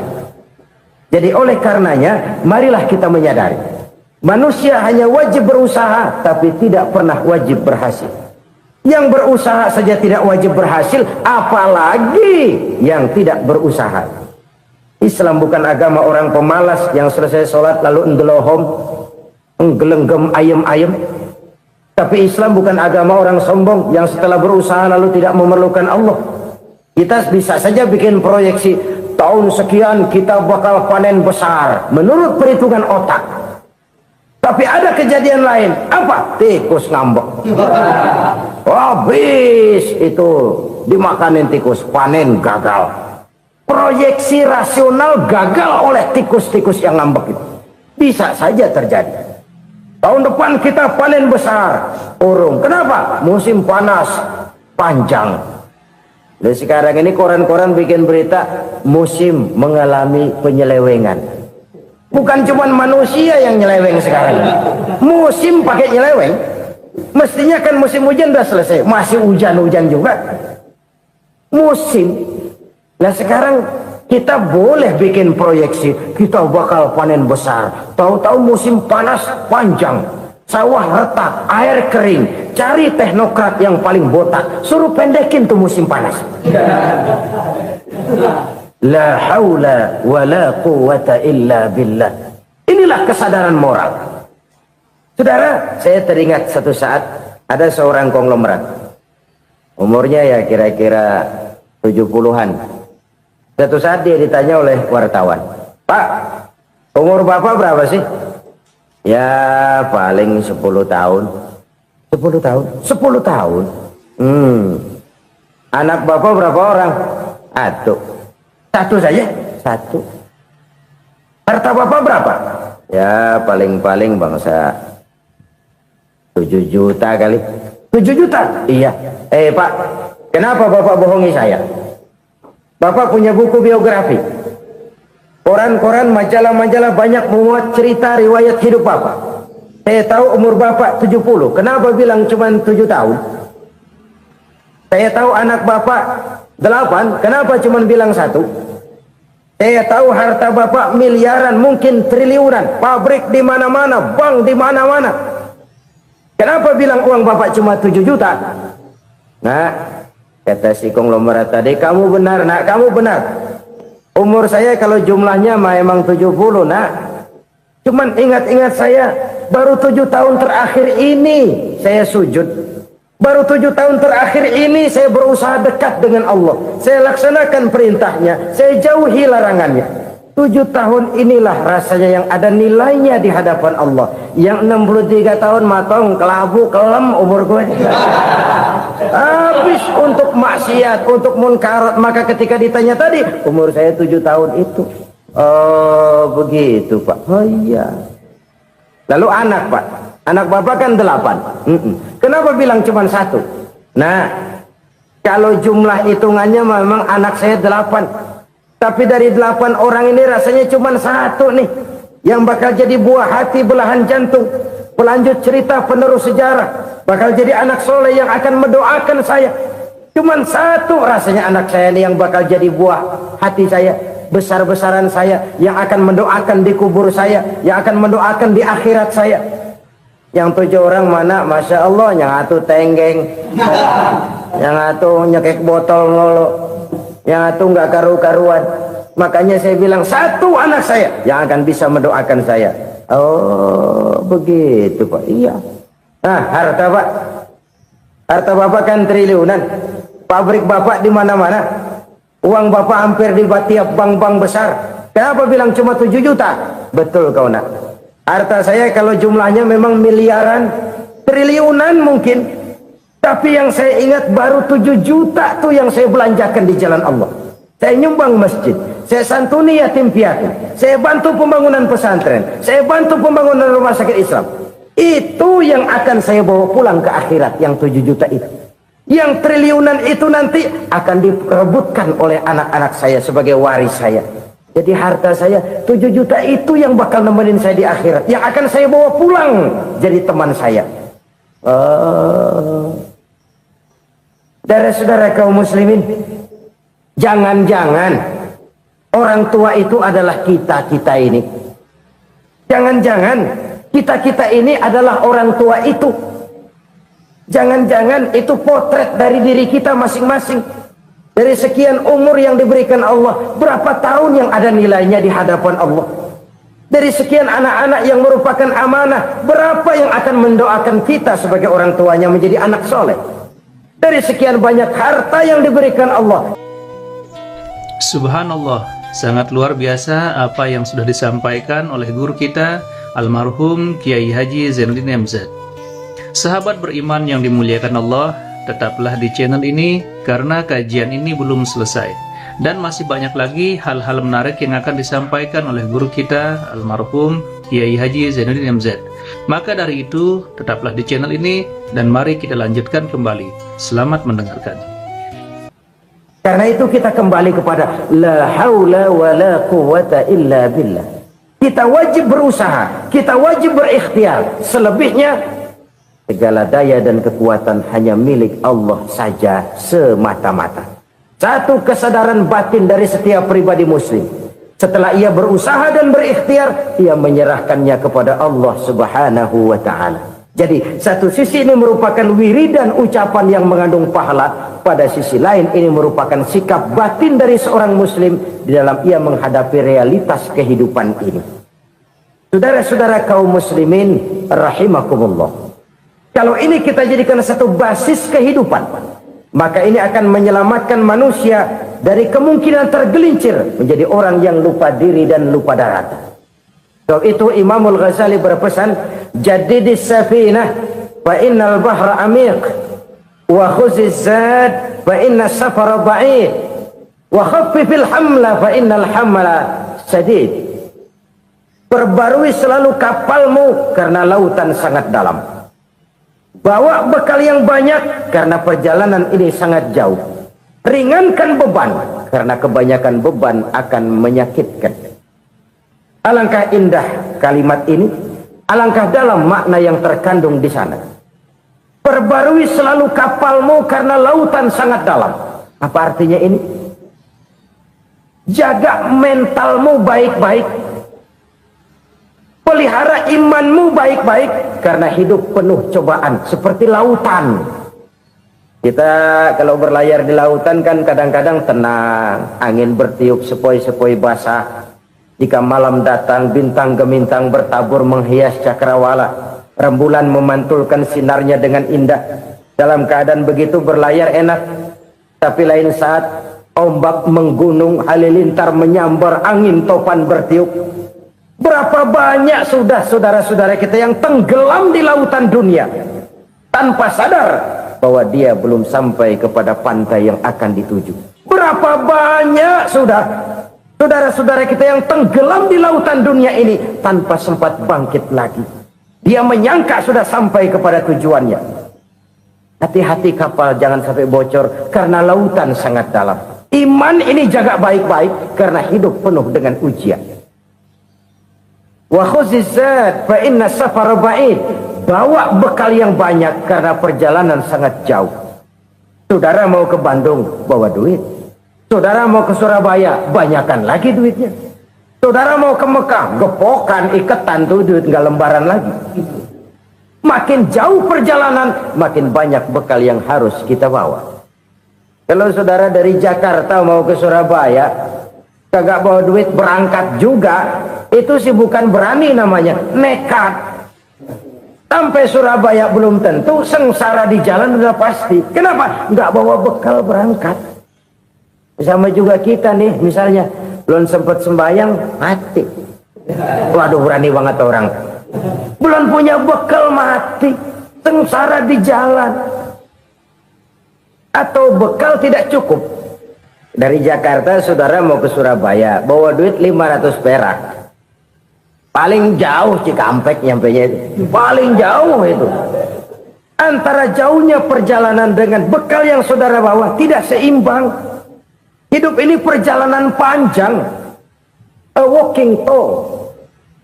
Jadi oleh karenanya, marilah kita menyadari. Manusia hanya wajib berusaha, tapi tidak pernah wajib berhasil. Yang berusaha saja tidak wajib berhasil, apalagi yang tidak berusaha. Islam bukan agama orang pemalas yang selesai sholat lalu enggelohom, enggelenggem ayem-ayem. Tapi Islam bukan agama orang sombong yang setelah berusaha lalu tidak memerlukan Allah. Kita bisa saja bikin proyeksi, tahun sekian kita bakal panen besar menurut perhitungan otak. Tapi ada kejadian lain. Apa? Tikus ngambek. Habis itu dimakanin tikus, panen gagal. Proyeksi rasional gagal oleh tikus-tikus yang ngambek itu. Bisa saja terjadi. Tahun depan kita panen besar, urung. Kenapa? Musim panas panjang. Dan sekarang ini koran-koran bikin berita musim mengalami penyelewengan. Bukan cuma manusia yang nyeleweng sekarang. Musim pakai nyeleweng. Mestinya kan musim hujan udah selesai, masih hujan-hujan juga. Musim. Nah sekarang kita boleh bikin proyeksi, kita bakal panen besar. Tahu-tahu musim panas panjang, sawah retak, air kering. Cari teknokrat yang paling botak, suruh pendekin tuh musim panas. La haula wa la quwata illa billah. Inilah kesadaran moral. Saudara, saya teringat satu saat ada seorang konglomerat. Umurnya ya kira-kira 70-an. Satu saat dia ditanya oleh wartawan, "Pak, umur Bapak berapa sih?" "Ya paling 10 tahun." 10 tahun? 10 tahun? Anak Bapak berapa orang? Satu. Satu saja? Satu. Harta Bapak berapa? Ya paling-paling bangsa 7 juta kali. 7 juta? Iya. Pak, kenapa Bapak bohongi saya? Bapak punya buku biografi. Koran-koran, majalah-majalah banyak memuat cerita riwayat hidup Bapak. Saya tahu umur Bapak 70. Kenapa bilang cuma 7 tahun? Saya tahu anak Bapak 8. Kenapa cuma bilang 1? Saya tahu harta Bapak miliaran, mungkin triliunan. Pabrik di mana-mana, bank di mana-mana. Kenapa bilang uang Bapak cuma 7 juta? Nah, kata si konglomerat tadi, kamu benar nak, kamu benar. Umur saya kalau jumlahnya memang 70 nak. Cuman ingat-ingat saya, baru 7 tahun terakhir ini saya sujud. Baru 7 tahun terakhir ini saya berusaha dekat dengan Allah. Saya laksanakan perintahnya, saya jauhi larangannya. 7 tahun inilah rasanya yang ada nilainya di hadapan Allah. Yang 63 tahun matong, kelabu, kelem umur gue. Habis untuk maksiat, untuk munkarat. Maka ketika ditanya tadi, umur saya 7 tahun itu. Oh begitu Pak. Oh iya. Lalu anak Pak, anak Bapak kan 8. Kenapa bilang cuma 1? Nah, kalau jumlah hitungannya memang anak saya 8. Tapi dari 8 orang ini rasanya cuma 1 nih yang bakal jadi buah hati, belahan jantung, pelanjut cerita, penerus sejarah, bakal jadi anak soleh yang akan mendoakan saya. Cuma 1 rasanya anak saya ini yang bakal jadi buah hati saya, besar-besaran saya, yang akan mendoakan di kubur saya, yang akan mendoakan di akhirat saya. Yang 7 orang mana? Masya Allah, yang 1 tenggeng, yang 1 nyekek botol ngolo, yang 1 nggak karu-karuan. Makanya saya bilang 1 anak saya yang akan bisa mendoakan saya. Oh begitu Pak. Iya. Nah harta Pak, harta Bapak kan triliunan. Pabrik Bapak di mana-mana. Uang Bapak hampir di tiap bank-bank besar. Kenapa bilang cuma 7 juta? Betul kau nak. Harta saya kalau jumlahnya memang miliaran, triliunan mungkin. Tapi yang saya ingat baru 7 juta tuh yang saya belanjakan di jalan Allah. Saya nyumbang masjid, saya santuni yatim piatu, saya bantu pembangunan pesantren, saya bantu pembangunan rumah sakit Islam. Itu yang akan saya bawa pulang ke akhirat, yang 7 juta itu. Yang triliunan itu nanti akan diperebutkan oleh anak-anak saya sebagai waris saya. Jadi harta saya 7 juta itu yang bakal nemenin saya di akhirat, yang akan saya bawa pulang jadi teman saya. Saudara-saudara kaum muslimin, jangan-jangan orang tua itu adalah kita-kita ini. Jangan-jangan kita-kita ini adalah orang tua itu. Jangan-jangan itu potret dari diri kita masing-masing. Dari sekian umur yang diberikan Allah, berapa tahun yang ada nilainya di hadapan Allah? Dari sekian anak-anak yang merupakan amanah, berapa yang akan mendoakan kita sebagai orang tuanya menjadi anak soleh? Dari sekian banyak harta yang diberikan Allah. Subhanallah, sangat luar biasa apa yang sudah disampaikan oleh guru kita almarhum Kiai Haji Zainuddin MZ. Sahabat beriman yang dimuliakan Allah, tetaplah di channel ini karena kajian ini belum selesai dan masih banyak lagi hal-hal menarik yang akan disampaikan oleh guru kita almarhum Kiai Haji Zainuddin MZ. Maka dari itu tetaplah di channel ini dan mari kita lanjutkan kembali. Selamat mendengarkan. Karena itu kita kembali kepada la haula wa la quwata illa billah. Kita wajib berusaha, kita wajib berikhtiar. Selebihnya Segala daya dan kekuatan hanya milik Allah saja semata-mata. Satu kesadaran batin dari setiap pribadi muslim. Setelah ia berusaha dan berikhtiar, ia menyerahkannya kepada Allah Subhanahu wa ta'ala. Jadi satu sisi ini merupakan wiridan ucapan yang mengandung pahala. Pada sisi lain ini merupakan sikap batin dari seorang muslim di dalam ia menghadapi realitas kehidupan ini. Saudara-saudara kaum muslimin rahimakumullah. Kalau ini kita jadikan satu basis kehidupan, maka ini akan menyelamatkan manusia dari kemungkinan tergelincir menjadi orang yang lupa diri dan lupa darat. Sebab itu Imamul Ghazali berpesan, jadidis safinah fa innal bahra amiq wa khuziz zad fa inna safara ba'id wa khaffifil hamla fa innal hamla sadid. Perbarui selalu kapalmu karena lautan sangat dalam. Bawa bekal yang banyak karena perjalanan ini sangat jauh. Ringankan beban karena kebanyakan beban akan menyakitkan. Alangkah indah kalimat ini, alangkah dalam makna yang terkandung di sana. Perbarui selalu kapalmu karena lautan sangat dalam. Apa artinya ini? Jaga mentalmu baik-baik. Pelihara imanmu baik-baik karena hidup penuh cobaan seperti lautan. Kita kalau berlayar di lautan kan kadang-kadang tenang, angin bertiup sepoi-sepoi basah. Jika malam datang bintang gemintang bertabur menghias cakrawala, rembulan memantulkan sinarnya dengan indah. Dalam keadaan begitu berlayar enak, tapi lain saat ombak menggunung, halilintar menyambar, angin topan bertiup. Berapa banyak sudah saudara-saudara kita yang tenggelam di lautan dunia tanpa sadar bahwa dia belum sampai kepada pantai yang akan dituju. Berapa banyak sudah saudara-saudara kita yang tenggelam di lautan dunia ini tanpa sempat bangkit lagi. Dia menyangka sudah sampai kepada tujuannya. Hati-hati kapal jangan sampai bocor karena lautan sangat dalam. Iman ini jaga baik-baik karena hidup penuh dengan ujian. Wa khuzizat fa inna safara ba'id. Bawa bekal yang banyak karena perjalanan sangat jauh. Saudara mau ke Bandung, bawa duit. Saudara mau ke Surabaya, banyakan lagi duitnya. Saudara mau ke Mekah, gepokan, iketan tuh duit nggak lembaran lagi. Makin jauh perjalanan, makin banyak bekal yang harus kita bawa. Kalau saudara dari Jakarta mau ke Surabaya, kagak bawa duit berangkat juga, itu sih bukan berani namanya, nekat. Sampai Surabaya belum tentu, sengsara di jalan udah pasti. Kenapa? Nggak bawa bekal berangkat. Sama juga kita nih, misalnya belum sempat sembahyang, mati. Waduh, berani banget orang. Belum punya bekal, mati. Sengsara di jalan. Atau bekal tidak cukup. Dari Jakarta saudara mau ke Surabaya, bawa duit 500 perak. Paling jauh Cikampek nyampenya itu. Paling jauh itu. Antara jauhnya perjalanan dengan bekal yang saudara bawa tidak seimbang. Hidup ini perjalanan panjang. A walking tour.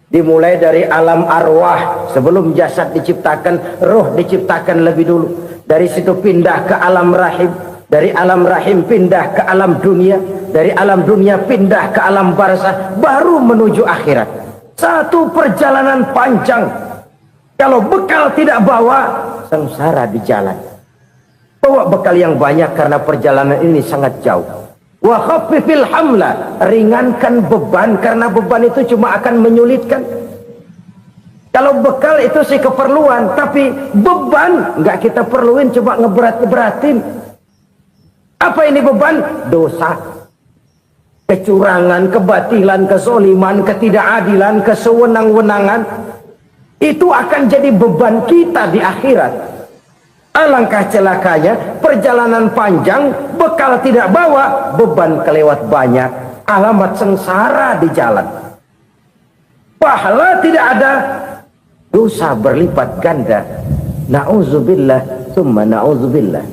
Dimulai dari alam arwah. Sebelum jasad diciptakan, roh diciptakan lebih dulu. Dari situ pindah ke alam rahim. Dari alam rahim pindah ke alam dunia. Dari alam dunia pindah ke alam barzah. Baru menuju akhirat. Satu perjalanan panjang. Kalau bekal tidak bawa, sengsara di jalan. Bawa bekal yang banyak karena perjalanan ini sangat jauh. Wa khaffifil hamla, ringankan beban karena beban itu cuma akan menyulitkan. Kalau bekal itu sih keperluan, tapi beban nggak kita perluin, coba ngeberat-beratin. Apa ini beban? Dosa. Kecurangan, kebatilan, kezoliman, ketidakadilan, kesewenang-wenangan. Itu akan jadi beban kita di akhirat. Alangkah celakanya, perjalanan panjang, bekal tidak bawa, beban kelewat banyak, alamat sengsara di jalan. Pahala tidak ada, dosa berlipat ganda. Na'udzubillah, summa na'udzubillah.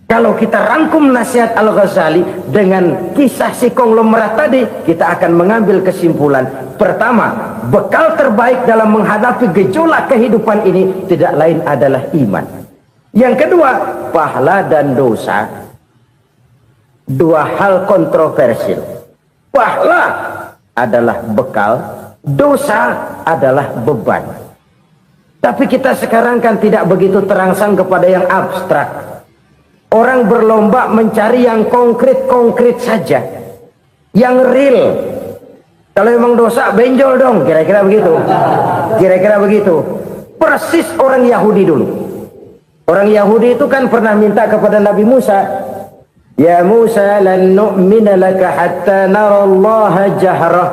Kalau kita rangkum nasihat Al-Ghazali dengan kisah si konglomerat tadi, kita akan mengambil kesimpulan. Pertama, bekal terbaik dalam menghadapi gejolak kehidupan ini tidak lain adalah iman. Yang kedua, pahala dan dosa. Dua hal kontroversial. Pahala adalah bekal, dosa adalah beban. Tapi kita sekarang kan tidak begitu terangsang kepada yang abstrak. Orang berlomba mencari yang konkret-konkret saja, yang real. Kalau memang dosa, benjol dong, kira-kira begitu. Kira-kira begitu. Persis orang Yahudi dulu. Orang Yahudi itu kan pernah minta kepada Nabi Musa, "Ya Musa, lan nu'mina laka hatta narallaha jahrah."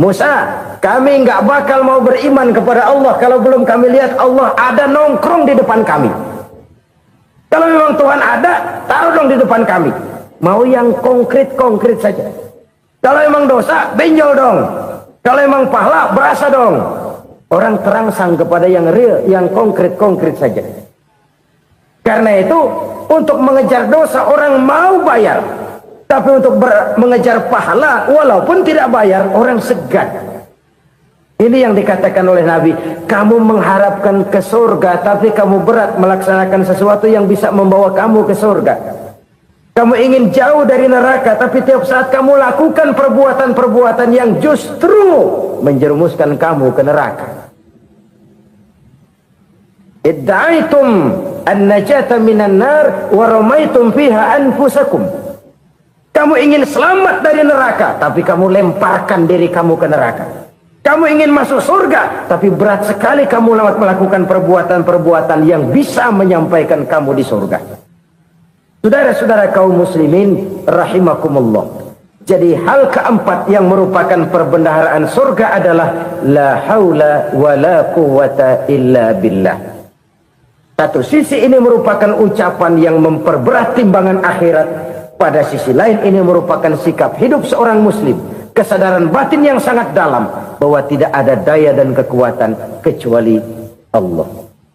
Musa, kami nggak bakal mau beriman kepada Allah kalau belum kami lihat Allah ada nongkrong di depan kami. Kalau memang Tuhan ada, taruh dong di depan kami. Mau yang konkret-konkret saja. Kalau memang dosa, benjol dong. Kalau memang pahala, berasa dong. Orang terangsang kepada yang real, yang konkret-konkret saja. Karena itu, untuk mengejar dosa orang mau bayar. Tapi untuk mengejar pahala, walaupun tidak bayar, orang segan. Ini yang dikatakan oleh Nabi, kamu mengharapkan ke surga, tapi kamu berat melaksanakan sesuatu yang bisa membawa kamu ke surga. Kamu ingin jauh dari neraka, tapi tiap saat kamu lakukan perbuatan-perbuatan yang justru menjerumuskan kamu ke neraka. Idda'aitum an-najata minan nar wa ramaitum fiha anfusakum. Kamu ingin selamat dari neraka, tapi kamu lemparkan diri kamu ke neraka. Kamu ingin masuk surga, tapi berat sekali kamu melakukan perbuatan-perbuatan yang bisa menyampaikan kamu di surga. Saudara-saudara kaum muslimin rahimakumullah. Jadi hal keempat yang merupakan perbendaharaan surga adalah la haula wa la quwwata illa billah. Satu sisi ini merupakan ucapan yang memperberat timbangan akhirat. Pada sisi lain ini merupakan sikap hidup seorang muslim. Kesadaran batin yang sangat dalam bahwa tidak ada daya dan kekuatan kecuali Allah.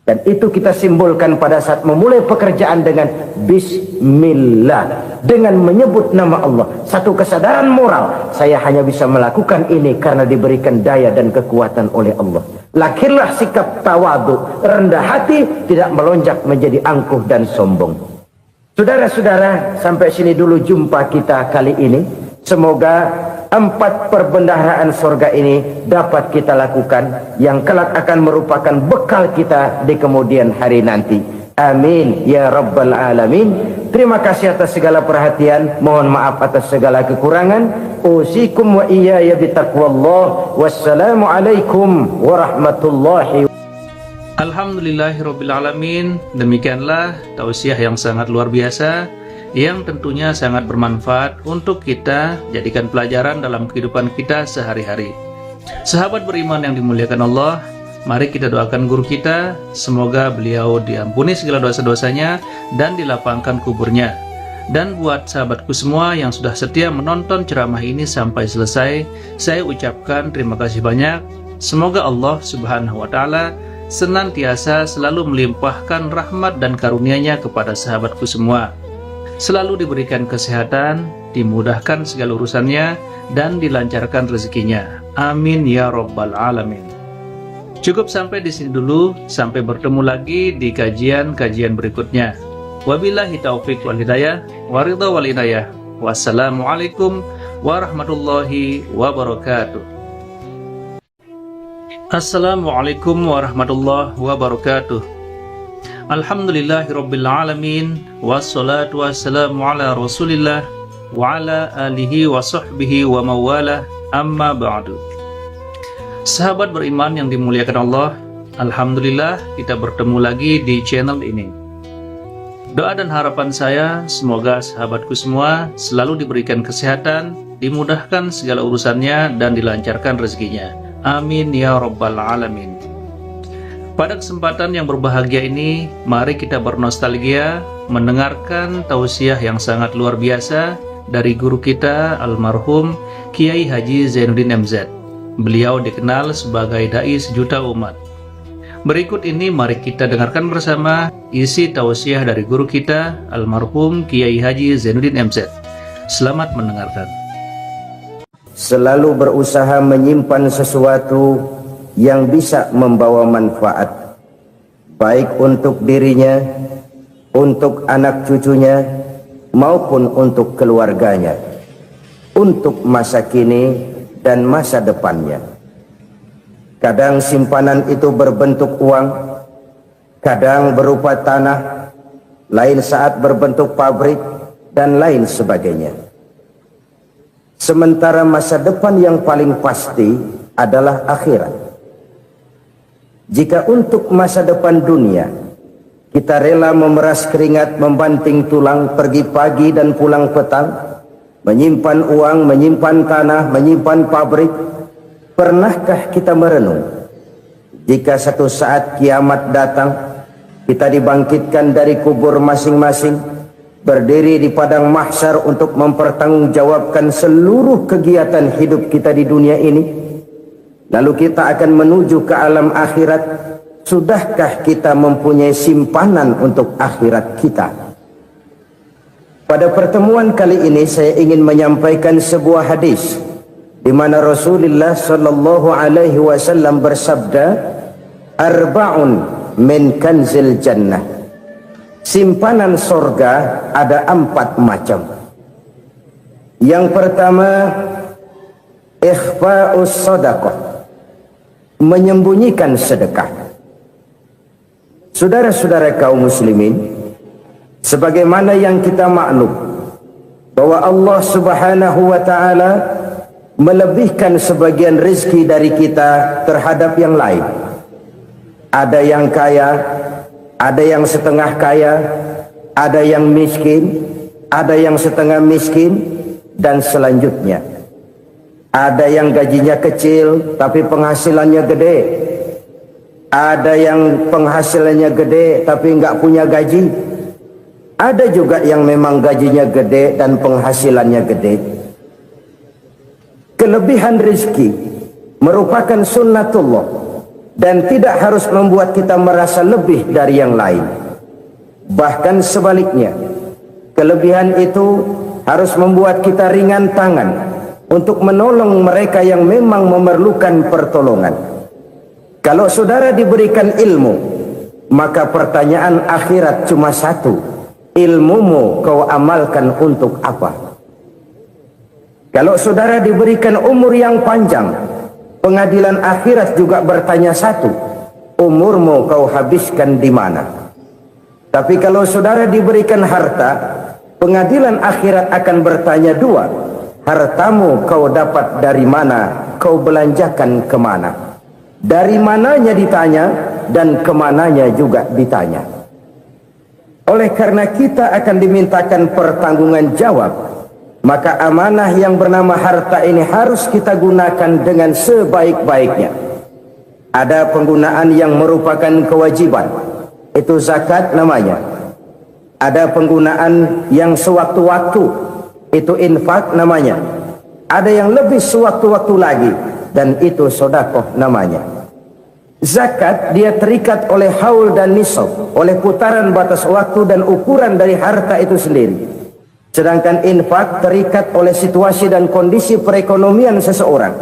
Dan itu kita simbolkan pada saat memulai pekerjaan dengan Bismillah, dengan menyebut nama Allah. Satu kesadaran moral, saya hanya bisa melakukan ini karena diberikan daya dan kekuatan oleh Allah. Lahirlah sikap tawadu, rendah hati, tidak melonjak menjadi angkuh dan sombong. Saudara-saudara, sampai sini dulu jumpa kita kali ini. Semoga 4 perbendaharaan surga ini dapat kita lakukan, yang kelak akan merupakan bekal kita di kemudian hari nanti. Amin ya rabbal alamin. Terima kasih atas segala perhatian, mohon maaf atas segala kekurangan. Usikum wa iyaya bitaqwallah. Wassalamu alaikum warahmatullahi. Alhamdulillahirabbil alamin. Demikianlah tausiah yang sangat luar biasa, yang tentunya sangat bermanfaat untuk kita jadikan pelajaran dalam kehidupan kita sehari-hari. Sahabat beriman yang dimuliakan Allah, mari kita doakan guru kita, semoga beliau diampuni segala dosa-dosanya dan dilapangkan kuburnya. Dan buat sahabatku semua yang sudah setia menonton ceramah ini sampai selesai, saya ucapkan terima kasih banyak. Semoga Allah Subhanahu wa Ta'ala senantiasa selalu melimpahkan rahmat dan karunia-Nya kepada sahabatku semua. Selalu diberikan kesehatan, dimudahkan segala urusannya, dan dilancarkan rezekinya. Amin ya rabbal alamin. Cukup sampai di sini dulu, sampai bertemu lagi di kajian-kajian berikutnya. Wabillahi taufiq wal hidayah, waridha wal hidayah. Wassalamualaikum warahmatullahi wabarakatuh. Assalamualaikum warahmatullahi wabarakatuh. Alhamdulillahirabbil alamin, wassalatu wassalamu ala Rasulillah wa ala alihi wa sahbihi wa mawalah, amma ba'du. Sahabat beriman yang dimuliakan Allah, alhamdulillah kita bertemu lagi di channel ini. Doa dan harapan saya, semoga sahabatku semua selalu diberikan kesehatan, dimudahkan segala urusannya, dan dilancarkan rezekinya. Amin ya rabbal alamin. Pada kesempatan yang berbahagia ini, mari kita bernostalgia mendengarkan tausiah yang sangat luar biasa dari guru kita almarhum Kiai Haji Zainuddin MZ. Beliau dikenal sebagai dai sejuta umat. Berikut ini mari kita dengarkan bersama isi tausiah dari guru kita almarhum Kiai Haji Zainuddin MZ. Selamat mendengarkan. Selalu berusaha menyimpan sesuatu yang bisa membawa manfaat, baik untuk dirinya, untuk anak cucunya, maupun untuk keluarganya, untuk masa kini dan masa depannya. Kadang simpanan itu berbentuk uang, kadang berupa tanah, lain saat berbentuk pabrik, dan lain sebagainya. Sementara masa depan yang paling pasti adalah akhirat. Jika untuk masa depan dunia kita rela memeras keringat, membanting tulang, pergi pagi dan pulang petang, menyimpan uang, menyimpan tanah, menyimpan pabrik, pernahkah kita merenung jika satu saat kiamat datang, kita dibangkitkan dari kubur masing-masing, berdiri di padang mahsyar untuk mempertanggungjawabkan seluruh kegiatan hidup kita di dunia ini, lalu kita akan menuju ke alam akhirat. Sudahkah kita mempunyai simpanan untuk akhirat kita? Pada pertemuan kali ini saya ingin menyampaikan sebuah hadis di mana Rasulullah sallallahu alaihi wasallam bersabda, arba'un min kanzil jannah. Simpanan sorga ada 4 macam. Yang pertama, ikhfa'us sadaqah, menyembunyikan sedekah. Saudara-saudara kaum muslimin, sebagaimana yang kita maklum bahwa Allah Subhanahu wa taala melebihkan sebagian rezeki dari kita terhadap yang lain. Ada yang kaya, ada yang setengah kaya, ada yang miskin, ada yang setengah miskin, dan selanjutnya. Ada yang gajinya kecil tapi penghasilannya gede. Ada yang penghasilannya gede tapi nggak punya gaji. Ada juga yang memang gajinya gede dan penghasilannya gede. Kelebihan rezeki merupakan sunnatullah dan tidak harus membuat kita merasa lebih dari yang lain. Bahkan sebaliknya, kelebihan itu harus membuat kita ringan tangan untuk menolong mereka yang memang memerlukan pertolongan. Kalau saudara diberikan ilmu, maka pertanyaan akhirat cuma satu: ilmumu kau amalkan untuk apa? Kalau saudara diberikan umur yang panjang, pengadilan akhirat juga bertanya satu: umurmu kau habiskan di mana? Tapi kalau saudara diberikan harta, pengadilan akhirat akan bertanya dua: hartamu kau dapat dari mana? Kau belanjakan kemana? Dari mananya ditanya dan kemananya juga ditanya. Oleh karena kita akan dimintakan pertanggungan jawab, maka amanah yang bernama harta ini harus kita gunakan dengan sebaik-baiknya. Ada penggunaan yang merupakan kewajiban, itu zakat namanya. Ada penggunaan yang sewaktu-waktu, itu infak namanya. Ada yang lebih sewaktu-waktu lagi, dan itu sedekah namanya. Zakat dia terikat oleh haul dan nisab, oleh putaran batas waktu dan ukuran dari harta itu sendiri. Sedangkan infak terikat oleh situasi dan kondisi perekonomian seseorang.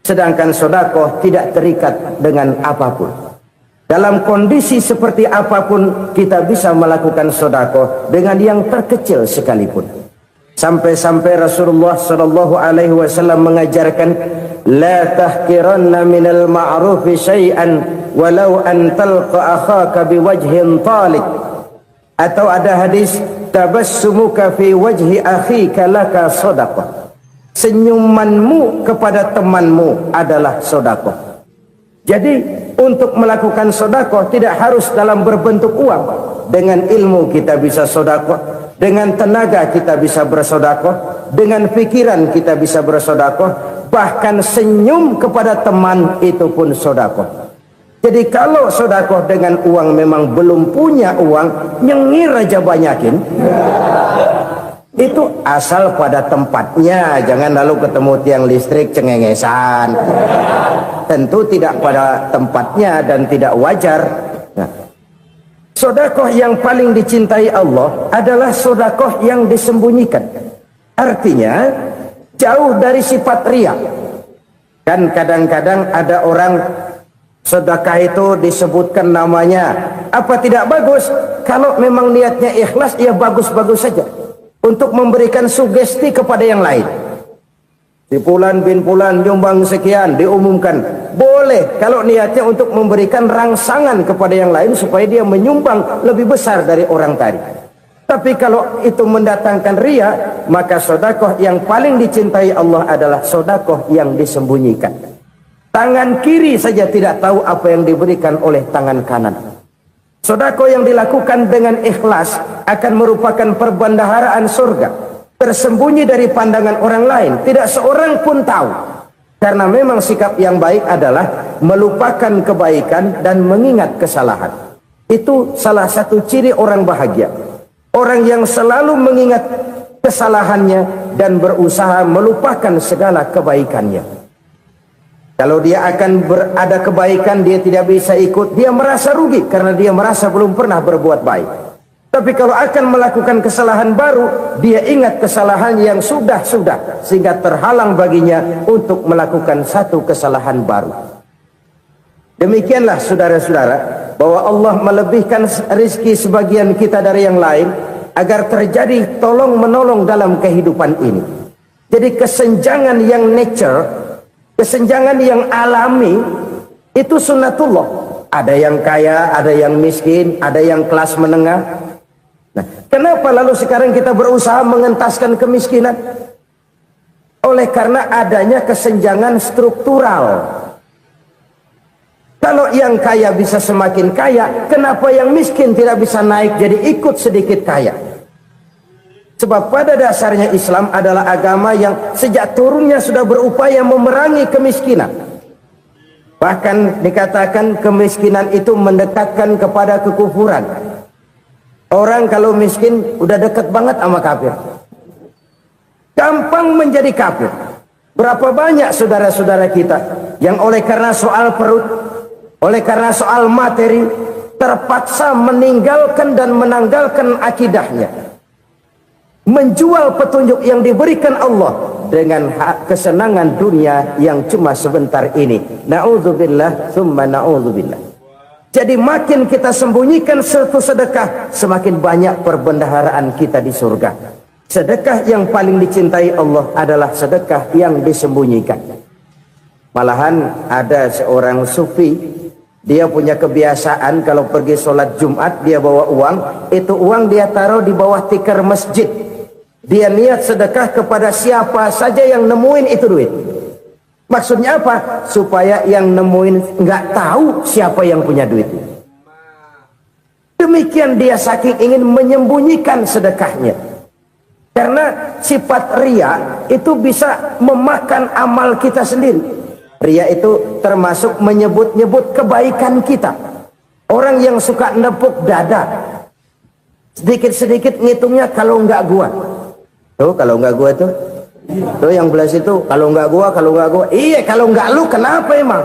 Sedangkan sedekah tidak terikat dengan apapun. Dalam kondisi seperti apapun kita bisa melakukan sedekah dengan yang terkecil sekalipun. Sampai-sampai Rasulullah sallallahu alaihi wasallam mengajarkan, la tahqiranna minal ma'rufi syai'an walau an talqa akhaka biwajhin talik. Atau ada hadis, tabassumuka fi wajhi akhika laka shadaqah. Senyumanmu kepada temanmu adalah sedekah. Jadi untuk melakukan sedekah tidak harus dalam berbentuk uang. Dengan ilmu kita bisa sedekah, dengan tenaga kita bisa bersedekah, dengan pikiran kita bisa bersedekah, bahkan senyum kepada teman itu pun sedekah. Jadi kalau sedekah dengan uang memang belum punya uang, nyengir aja banyakin. Itu asal pada tempatnya, jangan lalu ketemu tiang listrik cengengesan. Tentu tidak pada tempatnya dan tidak wajar. Nah, sedekah yang paling dicintai Allah adalah sedekah yang disembunyikan. Artinya jauh dari sifat riya. Kan kadang-kadang ada orang sedekah itu disebutkan namanya. Apa tidak bagus? Kalau memang niatnya ikhlas, ya bagus-bagus saja. Untuk memberikan sugesti kepada yang lain. Si Fulan bin Fulan nyumbang sekian, diumumkan. Boleh kalau niatnya untuk memberikan rangsangan kepada yang lain supaya dia menyumbang lebih besar dari orang tadi. Tapi kalau itu mendatangkan riya, maka sedekah yang paling dicintai Allah adalah sedekah yang disembunyikan. Tangan kiri saja tidak tahu apa yang diberikan oleh tangan kanan. Sedekah yang dilakukan dengan ikhlas akan merupakan perbendaharaan surga, tersembunyi dari pandangan orang lain, tidak seorang pun tahu. Karena memang sikap yang baik adalah melupakan kebaikan dan mengingat kesalahan. Itu salah satu ciri orang bahagia. Orang yang selalu mengingat kesalahannya dan berusaha melupakan segala kebaikannya. Kalau dia akan berada kebaikan, dia tidak bisa ikut, dia merasa rugi karena dia merasa belum pernah berbuat baik. Tapi kalau akan melakukan kesalahan baru, dia ingat kesalahan yang sudah-sudah, sehingga terhalang baginya untuk melakukan satu kesalahan baru. Demikianlah saudara-saudara, bahwa Allah melebihkan rizki sebagian kita dari yang lain, agar terjadi tolong-menolong dalam kehidupan ini. Jadi kesenjangan yang nature, kesenjangan yang alami itu sunnatullah. Ada yang kaya, ada yang miskin, ada yang kelas menengah. Nah, kenapa lalu sekarang kita berusaha mengentaskan kemiskinan? Oleh karena adanya kesenjangan struktural. Kalau yang kaya bisa semakin kaya, kenapa yang miskin tidak bisa naik jadi ikut sedikit kaya? Sebab pada dasarnya Islam adalah agama yang sejak turunnya sudah berupaya memerangi kemiskinan. Bahkan dikatakan kemiskinan itu mendekatkan kepada kekufuran. Orang kalau miskin udah dekat banget sama kafir. Gampang menjadi kafir. Berapa banyak saudara-saudara kita yang oleh karena soal perut, oleh karena soal materi, terpaksa meninggalkan dan menanggalkan akidahnya. Menjual petunjuk yang diberikan Allah dengan kesenangan dunia yang cuma sebentar ini. Na'udzubillah summa na'udzubillah. Jadi makin kita sembunyikan satu sedekah, semakin banyak perbendaharaan kita di surga. Sedekah yang paling dicintai Allah adalah sedekah yang disembunyikan. Malahan ada seorang sufi, dia punya kebiasaan kalau pergi sholat Jumat dia bawa uang, itu uang dia taruh di bawah tikar masjid. Dia niat sedekah kepada siapa saja yang nemuin itu duit. Maksudnya apa? Supaya yang nemuin nggak tahu siapa yang punya duit. Demikian dia saking ingin menyembunyikan sedekahnya. Karena sifat riya itu bisa memakan amal kita sendiri. Riya itu termasuk menyebut-nyebut kebaikan kita. Orang yang suka nepuk dada, sedikit-sedikit ngitungnya kalau nggak gua. Tuh kalau nggak gua tuh yang belah situ, kalau nggak gua, iya kalau nggak lu kenapa emang?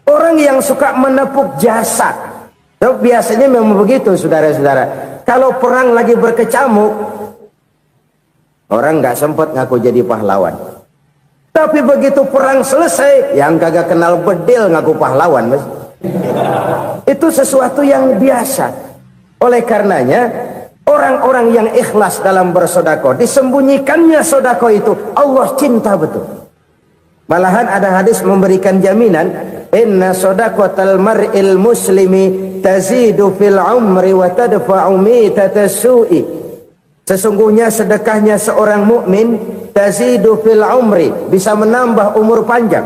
Orang yang suka menepuk jasad, tuh biasanya memang begitu saudara-saudara. Kalau perang lagi berkecamuk, orang nggak sempat ngaku jadi pahlawan. Tapi begitu perang selesai, yang kagak kenal bedil ngaku pahlawan, mas. Itu sesuatu yang biasa. Oleh karenanya, orang-orang yang ikhlas dalam bersedekah, disembunyikannya sedekah itu Allah cinta betul. Malahan ada hadis memberikan jaminan, inna sedaqatal mar'il muslimi tazidu fil umri wa tadfa'u mitatas su'i. Sesungguhnya sedekahnya seorang mukmin tazidu fil umri, bisa menambah umur panjang.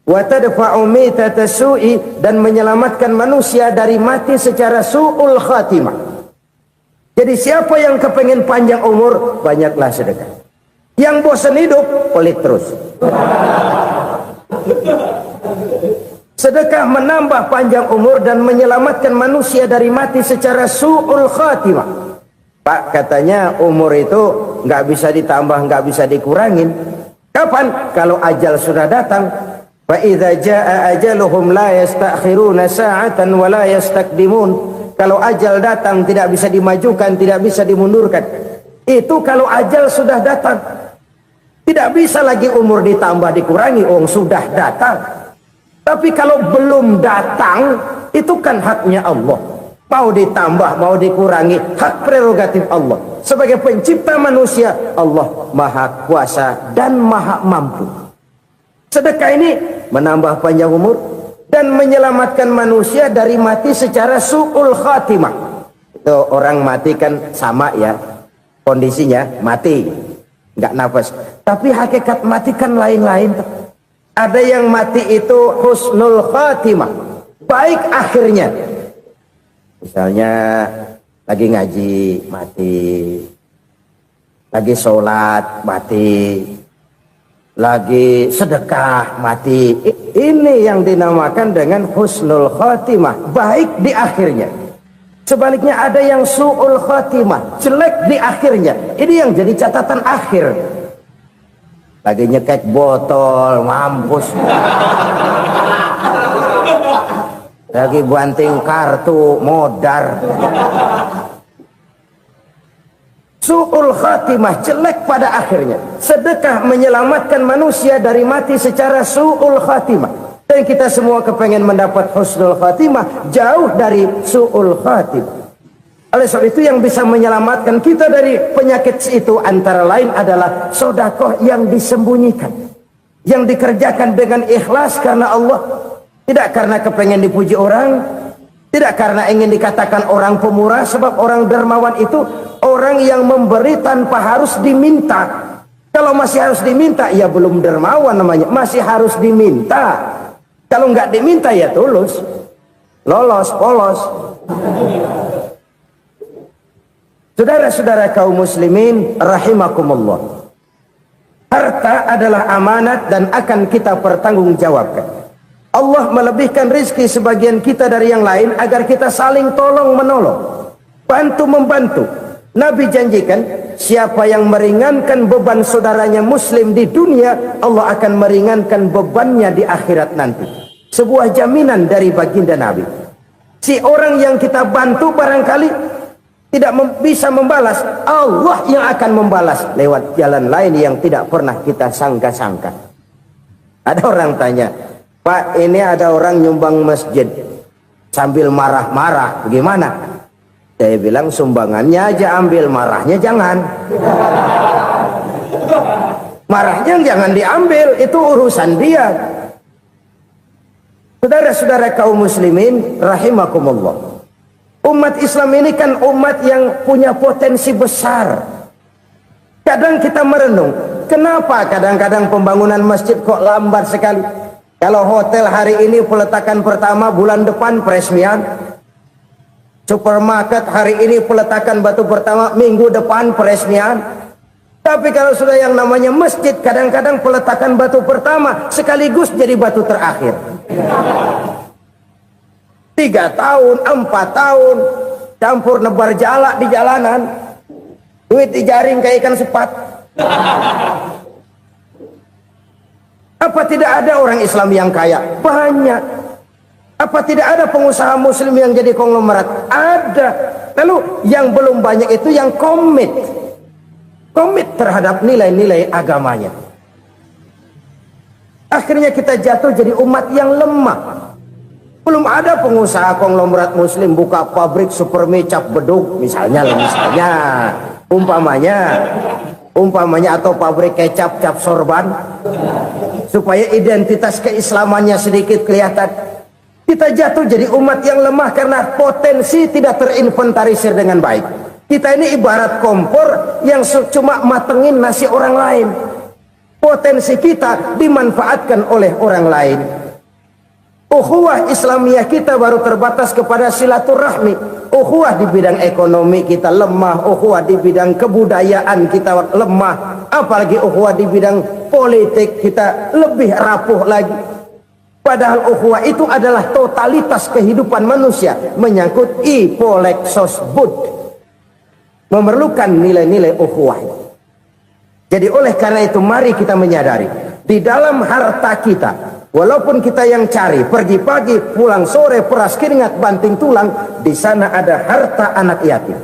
Wa tadfa'u mitatas su'i, dan menyelamatkan manusia dari mati secara su'ul khatimah. Jadi siapa yang kepengen panjang umur, banyaklah sedekah. Yang bosan hidup, pelit terus. Sedekah menambah panjang umur dan menyelamatkan manusia dari mati secara su'ul khatimah. Pak, katanya umur itu nggak bisa ditambah, nggak bisa dikurangin. Kapan? Kalau ajal sudah datang. Fa idza jaa ajaluhum la yastakhiruna sa'atan wa la yastaqdimun. Kalau ajal datang tidak bisa dimajukan, tidak bisa dimundurkan. Itu kalau ajal sudah datang. Tidak bisa lagi umur ditambah dikurangi, sudah datang. Tapi kalau belum datang, itu kan haknya Allah. Mau ditambah, mau dikurangi, hak prerogatif Allah. Sebagai pencipta manusia, Allah maha kuasa dan maha mampu. Sedekah ini menambah panjang umur dan menyelamatkan manusia dari mati secara su'ul khatimah. Itu orang mati kan sama ya, kondisinya mati, nggak nafas. Tapi hakikat mati kan lain-lain. Ada yang mati itu husnul khatimah, baik akhirnya. Misalnya lagi ngaji mati, lagi sholat mati, lagi sedekah mati. Ini yang dinamakan dengan husnul khatimah, baik di akhirnya. Sebaliknya ada yang su'ul khatimah, jelek di akhirnya. Ini yang jadi catatan akhir. Lagi nyekek botol, mampus. Lagi banting kartu, modar. Su'ul khatimah, jelek pada akhirnya. Sedekah menyelamatkan manusia dari mati secara su'ul khatimah. Dan kita semua kepengen mendapat husnul khatimah, jauh dari su'ul khatimah. Oleh sebab itu yang bisa menyelamatkan kita dari penyakit itu antara lain adalah sedekah yang disembunyikan, yang dikerjakan dengan ikhlas karena Allah. Tidak karena kepengen dipuji orang, tidak karena ingin dikatakan orang pemurah, sebab orang dermawan itu orang yang memberi tanpa harus diminta. Kalau masih harus diminta, ya belum dermawan namanya, masih harus diminta. Kalau nggak diminta ya tulus, lolos, polos. Saudara-saudara kaum muslimin rahimakumullah. Harta adalah amanat dan akan kita pertanggungjawabkan. Allah melebihkan rizki sebagian kita dari yang lain agar kita saling tolong menolong, bantu membantu. Nabi janjikan siapa yang meringankan beban saudaranya muslim di dunia, Allah akan meringankan bebannya di akhirat nanti. Sebuah jaminan dari baginda Nabi. Si orang yang kita bantu barangkali tidak bisa membalas, Allah yang akan membalas lewat jalan lain yang tidak pernah kita sangka-sangka. Ada orang tanya, Pak, ini ada orang nyumbang masjid sambil marah-marah, bagaimana? Saya bilang sumbangannya aja ambil, marahnya jangan. Marahnya jangan diambil, itu urusan dia. Saudara-saudara kaum muslimin rahimakumullah. Umat Islam ini kan umat yang punya potensi besar. Kadang kita merenung, kenapa kadang-kadang pembangunan masjid kok lambat sekali? Kalau hotel hari ini peletakan pertama, bulan depan peresmian. Supermarket hari ini peletakan batu pertama, minggu depan peresmian. Tapi kalau sudah yang namanya masjid, kadang-kadang peletakan batu pertama sekaligus jadi batu terakhir. 3 tahun, 4 tahun, campur nebar jalak di jalanan, duit dijaring kayak ikan sepat. Apa tidak ada orang Islam yang kaya? Banyak. Apa tidak ada pengusaha muslim yang jadi konglomerat? Ada. Lalu yang belum banyak itu yang komit terhadap nilai-nilai agamanya. Akhirnya kita jatuh jadi umat yang lemah. Belum ada pengusaha konglomerat muslim buka pabrik supermi cap beduk misalnya umpamanya atau pabrik kecap cap sorban supaya identitas keislamannya sedikit kelihatan. Kita jatuh jadi umat yang lemah karena potensi tidak terinventarisir dengan baik. Kita ini ibarat kompor yang cuma matengin nasi orang lain. Potensi kita dimanfaatkan oleh orang lain. Ukhuwah Islamiyah kita baru terbatas kepada silaturahmi. Ukhuwah di bidang ekonomi kita lemah, ukhuwah di bidang kebudayaan kita lemah, apalagi ukhuwah di bidang politik kita lebih rapuh lagi. Padahal ukhuwah itu adalah totalitas kehidupan manusia, menyangkut ipolek sosbud. memerlukan nilai-nilai ukhuwah. Jadi oleh karena itu mari kita menyadari di dalam harta kita, walaupun kita yang cari pergi pagi pulang sore peras keringat banting tulang, di sana ada harta anak yatim,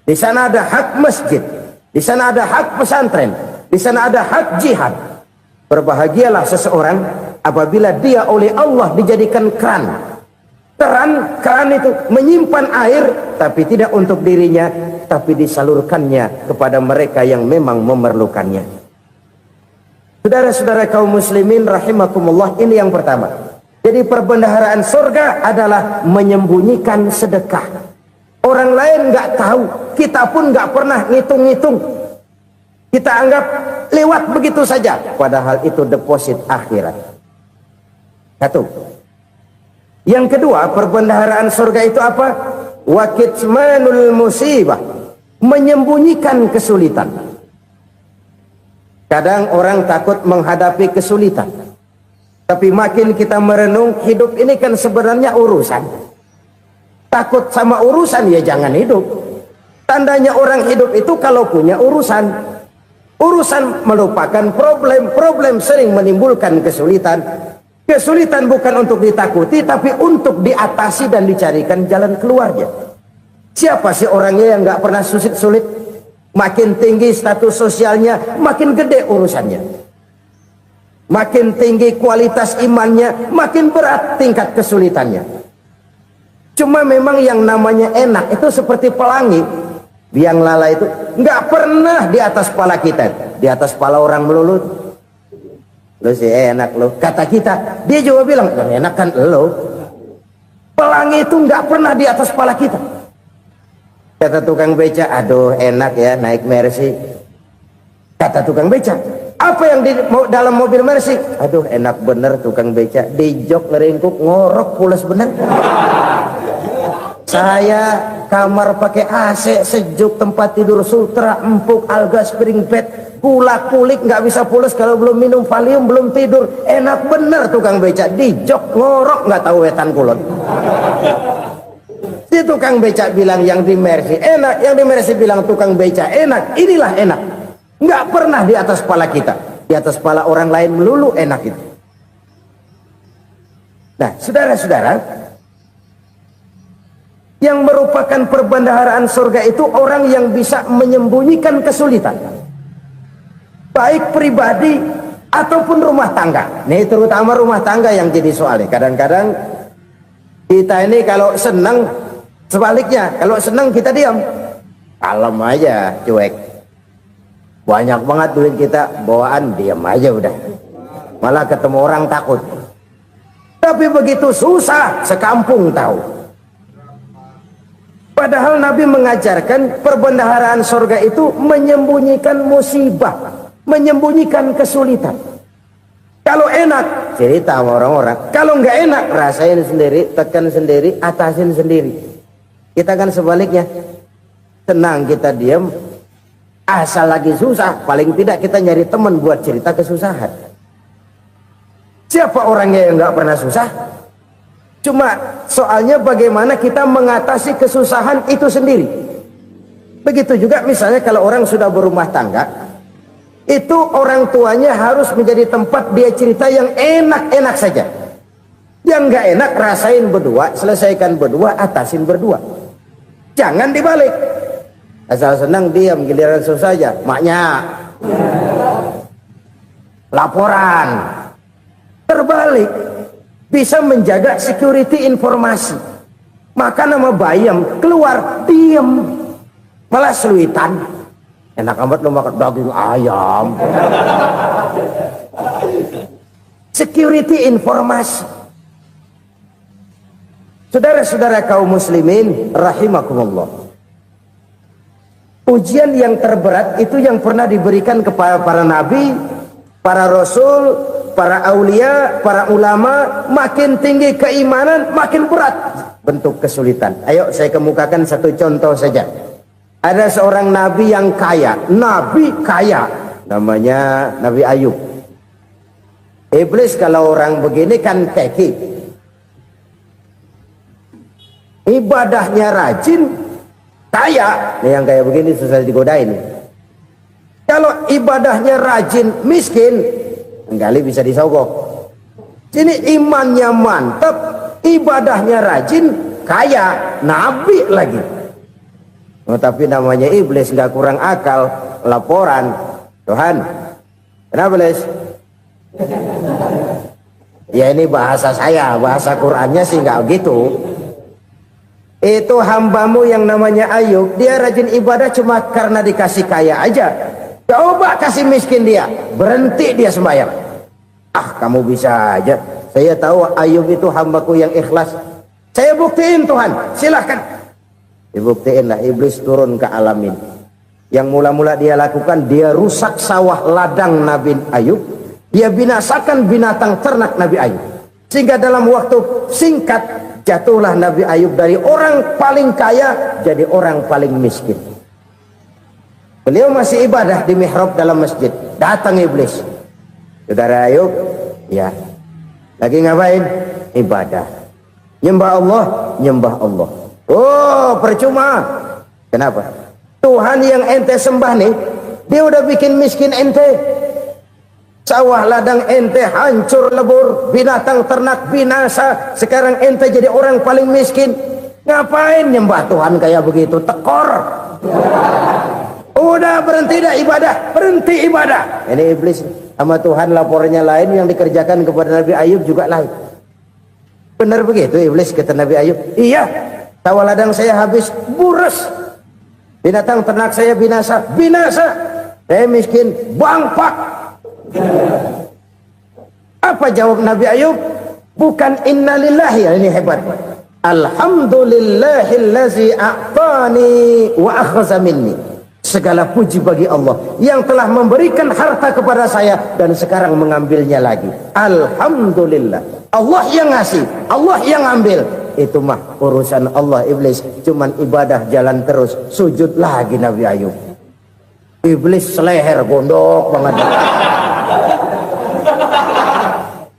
di sana ada hak masjid, di sana ada hak pesantren, di sana ada hak jihad. Berbahagialah seseorang apabila dia oleh Allah dijadikan keran itu menyimpan air, tapi tidak untuk dirinya, tapi disalurkannya kepada mereka yang memang memerlukannya. Saudara-saudara kaum muslimin rahimakumullah, ini yang pertama. Jadi perbendaharaan surga adalah menyembunyikan sedekah. Orang lain nggak tahu, kita pun nggak pernah ngitung-ngitung. Kita anggap lewat begitu saja, padahal itu deposit akhirat. Satu. Yang kedua, perbendaharaan surga itu apa? Wa kitmanul musibah, menyembunyikan kesulitan. Kadang orang takut menghadapi kesulitan, tapi makin kita merenung, hidup ini kan sebenarnya urusan. Takut sama urusan, ya jangan hidup. Tandanya orang hidup itu kalau punya urusan. Urusan melupakan problem, problem sering menimbulkan kesulitan. Kesulitan bukan untuk ditakuti, tapi untuk diatasi dan dicarikan jalan keluarnya. Siapa sih orangnya yang nggak pernah sulit-sulit? Makin tinggi status sosialnya, makin gede urusannya. Makin tinggi kualitas imannya, makin berat tingkat kesulitannya. Cuma memang yang namanya enak itu seperti pelangi. Biang lala itu nggak pernah di atas kepala kita, di atas kepala orang melulu. Lo sih enak lo, kata kita. Dia juga bilang yang enak kan lo. Pelangi itu nggak pernah di atas kepala kita. Kata tukang beca, aduh enak ya naik Mercy. Kata tukang beca, apa yang di dalam mobil Mercy? Aduh enak bener tukang beca, di jok ngeringkuk ngorok pules bener. Saya kamar pakai AC sejuk, tempat tidur sutra empuk, alga spring bed, kulak kulik nggak bisa pules kalau belum minum Valium, belum tidur. Enak bener tukang beca, di jok ngorok nggak tahu wetan kulon. Si tukang beca bilang yang di Mercy enak, yang di Mercy bilang tukang beca enak. Inilah enak, nggak pernah di atas kepala kita, di atas kepala orang lain melulu enak itu. Nah saudara-saudara, yang merupakan perbendaharaan surga itu orang yang bisa menyembunyikan kesulitan, baik pribadi ataupun rumah tangga. Nih terutama rumah tangga yang jadi soalnya. Kadang-kadang kita ini kalau senang, sebaliknya kalau senang kita diam, kalem aja, cuek. Banyak banget duit kita bawaan, diam aja udah. Malah ketemu orang takut. Tapi begitu susah, sekampung tahu. Padahal Nabi mengajarkan perbendaharaan surga itu menyembunyikan musibah, menyembunyikan kesulitan. Kalau enak, cerita sama orang-orang. Kalau nggak enak, rasain sendiri, tekan sendiri, atasin sendiri. Kita kan sebaliknya, tenang kita diam, asal lagi susah, paling tidak kita nyari teman buat cerita kesusahan. Siapa orangnya yang nggak pernah susah? Cuma soalnya bagaimana kita mengatasi kesusahan itu sendiri. Begitu juga misalnya kalau orang sudah berumah tangga, itu orang tuanya harus menjadi tempat dia cerita yang enak-enak saja. Yang nggak enak rasain berdua, selesaikan berdua, atasin berdua. Jangan dibalik. Asal senang diam, giliran susah aja. Maknya laporan. Terbalik. Bisa menjaga security informasi. Maka nama bayam keluar diem, malah seluitan. Enak amat lo makan daging ayam. Security informasi. Saudara-saudara kaum muslimin rahimakumullah, ujian yang terberat itu yang pernah diberikan kepada para nabi, para rasul, para aulia, para ulama. Makin tinggi keimanan, makin berat bentuk kesulitan. Ayo saya kemukakan satu contoh saja. Ada seorang nabi yang kaya, nabi kaya, namanya Nabi Ayub. Iblis kalau orang begini kan keki, ibadahnya rajin, kaya, nih yang kayak begini susah digodain. Kalau ibadahnya rajin, miskin, kali bisa disogok. Sini imannya mantap, ibadahnya rajin, kaya, nabi lagi. Oh, tapi namanya iblis, nggak kurang akal. Laporan, Tuhan, kenapa Les? Ya ini bahasa saya, bahasa Qurannya sih nggak gitu. Itu hambamu yang namanya Ayub, dia rajin ibadah cuma karena dikasih kaya aja. Coba kasih miskin dia, berhenti dia sembahyang. Ah, kamu bisa aja. Saya tahu Ayub itu hambaku yang ikhlas. Saya buktiin Tuhan, silahkan. Dibuktiin lah, iblis turun ke alam ini. Yang mula-mula dia lakukan, dia rusak sawah ladang Nabi Ayub. Dia binasakan binatang ternak Nabi Ayub. Sehingga dalam waktu singkat, jatuhlah Nabi Ayub dari orang paling kaya jadi orang paling miskin. Beliau masih ibadah di mihrab dalam masjid. Datang iblis. Saudara Ayub, ya, lagi ngapain? Ibadah. Nyembah Allah, nyembah Allah. Oh, percuma. Kenapa? Tuhan yang ente sembah nih, dia udah bikin miskin ente. Sawah ladang ente hancur lebur, binatang ternak binasa. Sekarang ente jadi orang paling miskin. Ngapain nyembah Tuhan kayak begitu? Tekor. Udah berhenti dah ibadah, berhenti ibadah. Ini iblis sama Tuhan laporannya lain, yang dikerjakan kepada Nabi Ayub juga lain. Benar begitu iblis, kata Nabi Ayub. Iya, sawah ladang saya habis buras, binatang ternak saya binasa, binasa. Saya miskin, bangpak. Apa jawab Nabi Ayub? Bukan innalillahi, ini hebat. Alhamdulillahillazi a'tani wa akhza minni. Segala puji bagi Allah yang telah memberikan harta kepada saya dan sekarang mengambilnya lagi. Alhamdulillah. Allah yang ngasih, Allah yang ambil. Itu mah urusan Allah. Iblis cuman ibadah jalan terus, sujud lagi Nabi Ayub. Iblis seleher gondok banget.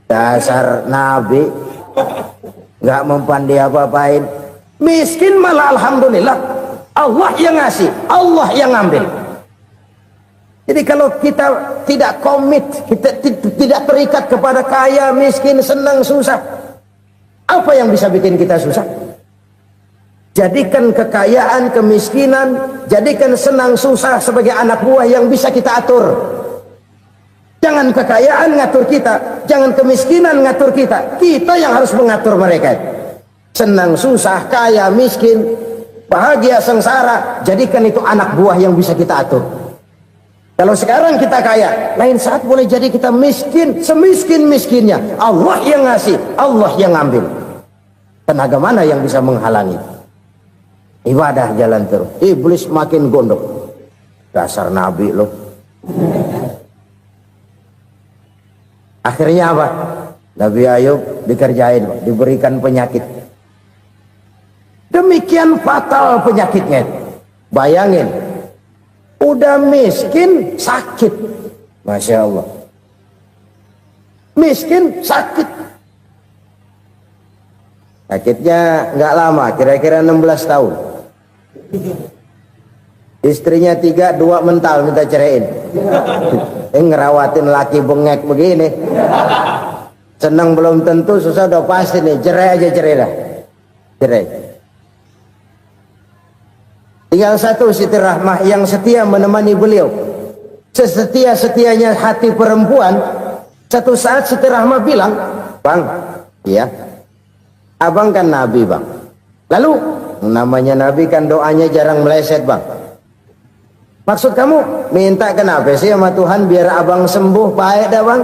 Dasar Nabi nggak mempan dia apa-apain. Miskin malah alhamdulillah. Allah yang ngasih, Allah yang ngambil. Jadi kalau kita tidak komit, kita tidak terikat kepada kaya, miskin, senang, susah, apa yang bisa bikin kita susah? Jadikan kekayaan, kemiskinan, jadikan senang, susah sebagai anak buah yang bisa kita atur. Jangan kekayaan ngatur kita, jangan kemiskinan ngatur kita. Kita yang harus mengatur mereka. Senang, susah, kaya, miskin, bahagia, sengsara, jadikan itu anak buah yang bisa kita atur. Kalau sekarang kita kaya, lain saat boleh jadi kita miskin, semiskin-miskinnya. Allah yang ngasih, Allah yang ngambil. Tenaga mana yang bisa menghalangi? Ibadah jalan terus. Iblis makin gondok. Dasar Nabi loh. Akhirnya apa? Nabi Ayub dikerjain, diberikan penyakit. Demikian fatal penyakitnya. Bayangin, udah miskin sakit. Masya Allah. Miskin sakit. Sakitnya nggak lama, kira-kira 16 tahun. Istrinya 3, 2 mental minta ceraiin. Ngerawatin laki bengek begini. Senang belum tentu, susah udah pasti nih. Cerai aja, cerai dah. Cerai. Tinggal satu Siti Rahmah yang setia menemani beliau. Sesetia-setianya hati perempuan. Satu saat Siti Rahmah bilang, "Bang, iya, abang kan Nabi, Bang. Lalu, namanya Nabi kan doanya jarang meleset, Bang. Maksud kamu minta kenapa sih sama Tuhan biar abang sembuh, baik dah, Bang?"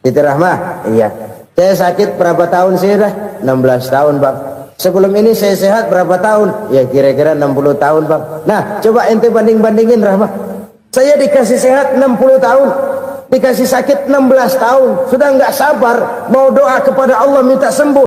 Siti Rahmah, iya. Saya sakit berapa tahun sih dah? 16 tahun, Bang. Sebelum ini saya sehat berapa tahun? Ya kira-kira 60 tahun, Bang. Nah, coba ente banding-bandingin, Rahmah. Saya dikasih sehat 60 tahun, dikasih sakit 16 tahun. Sudah nggak sabar mau doa kepada Allah minta sembuh.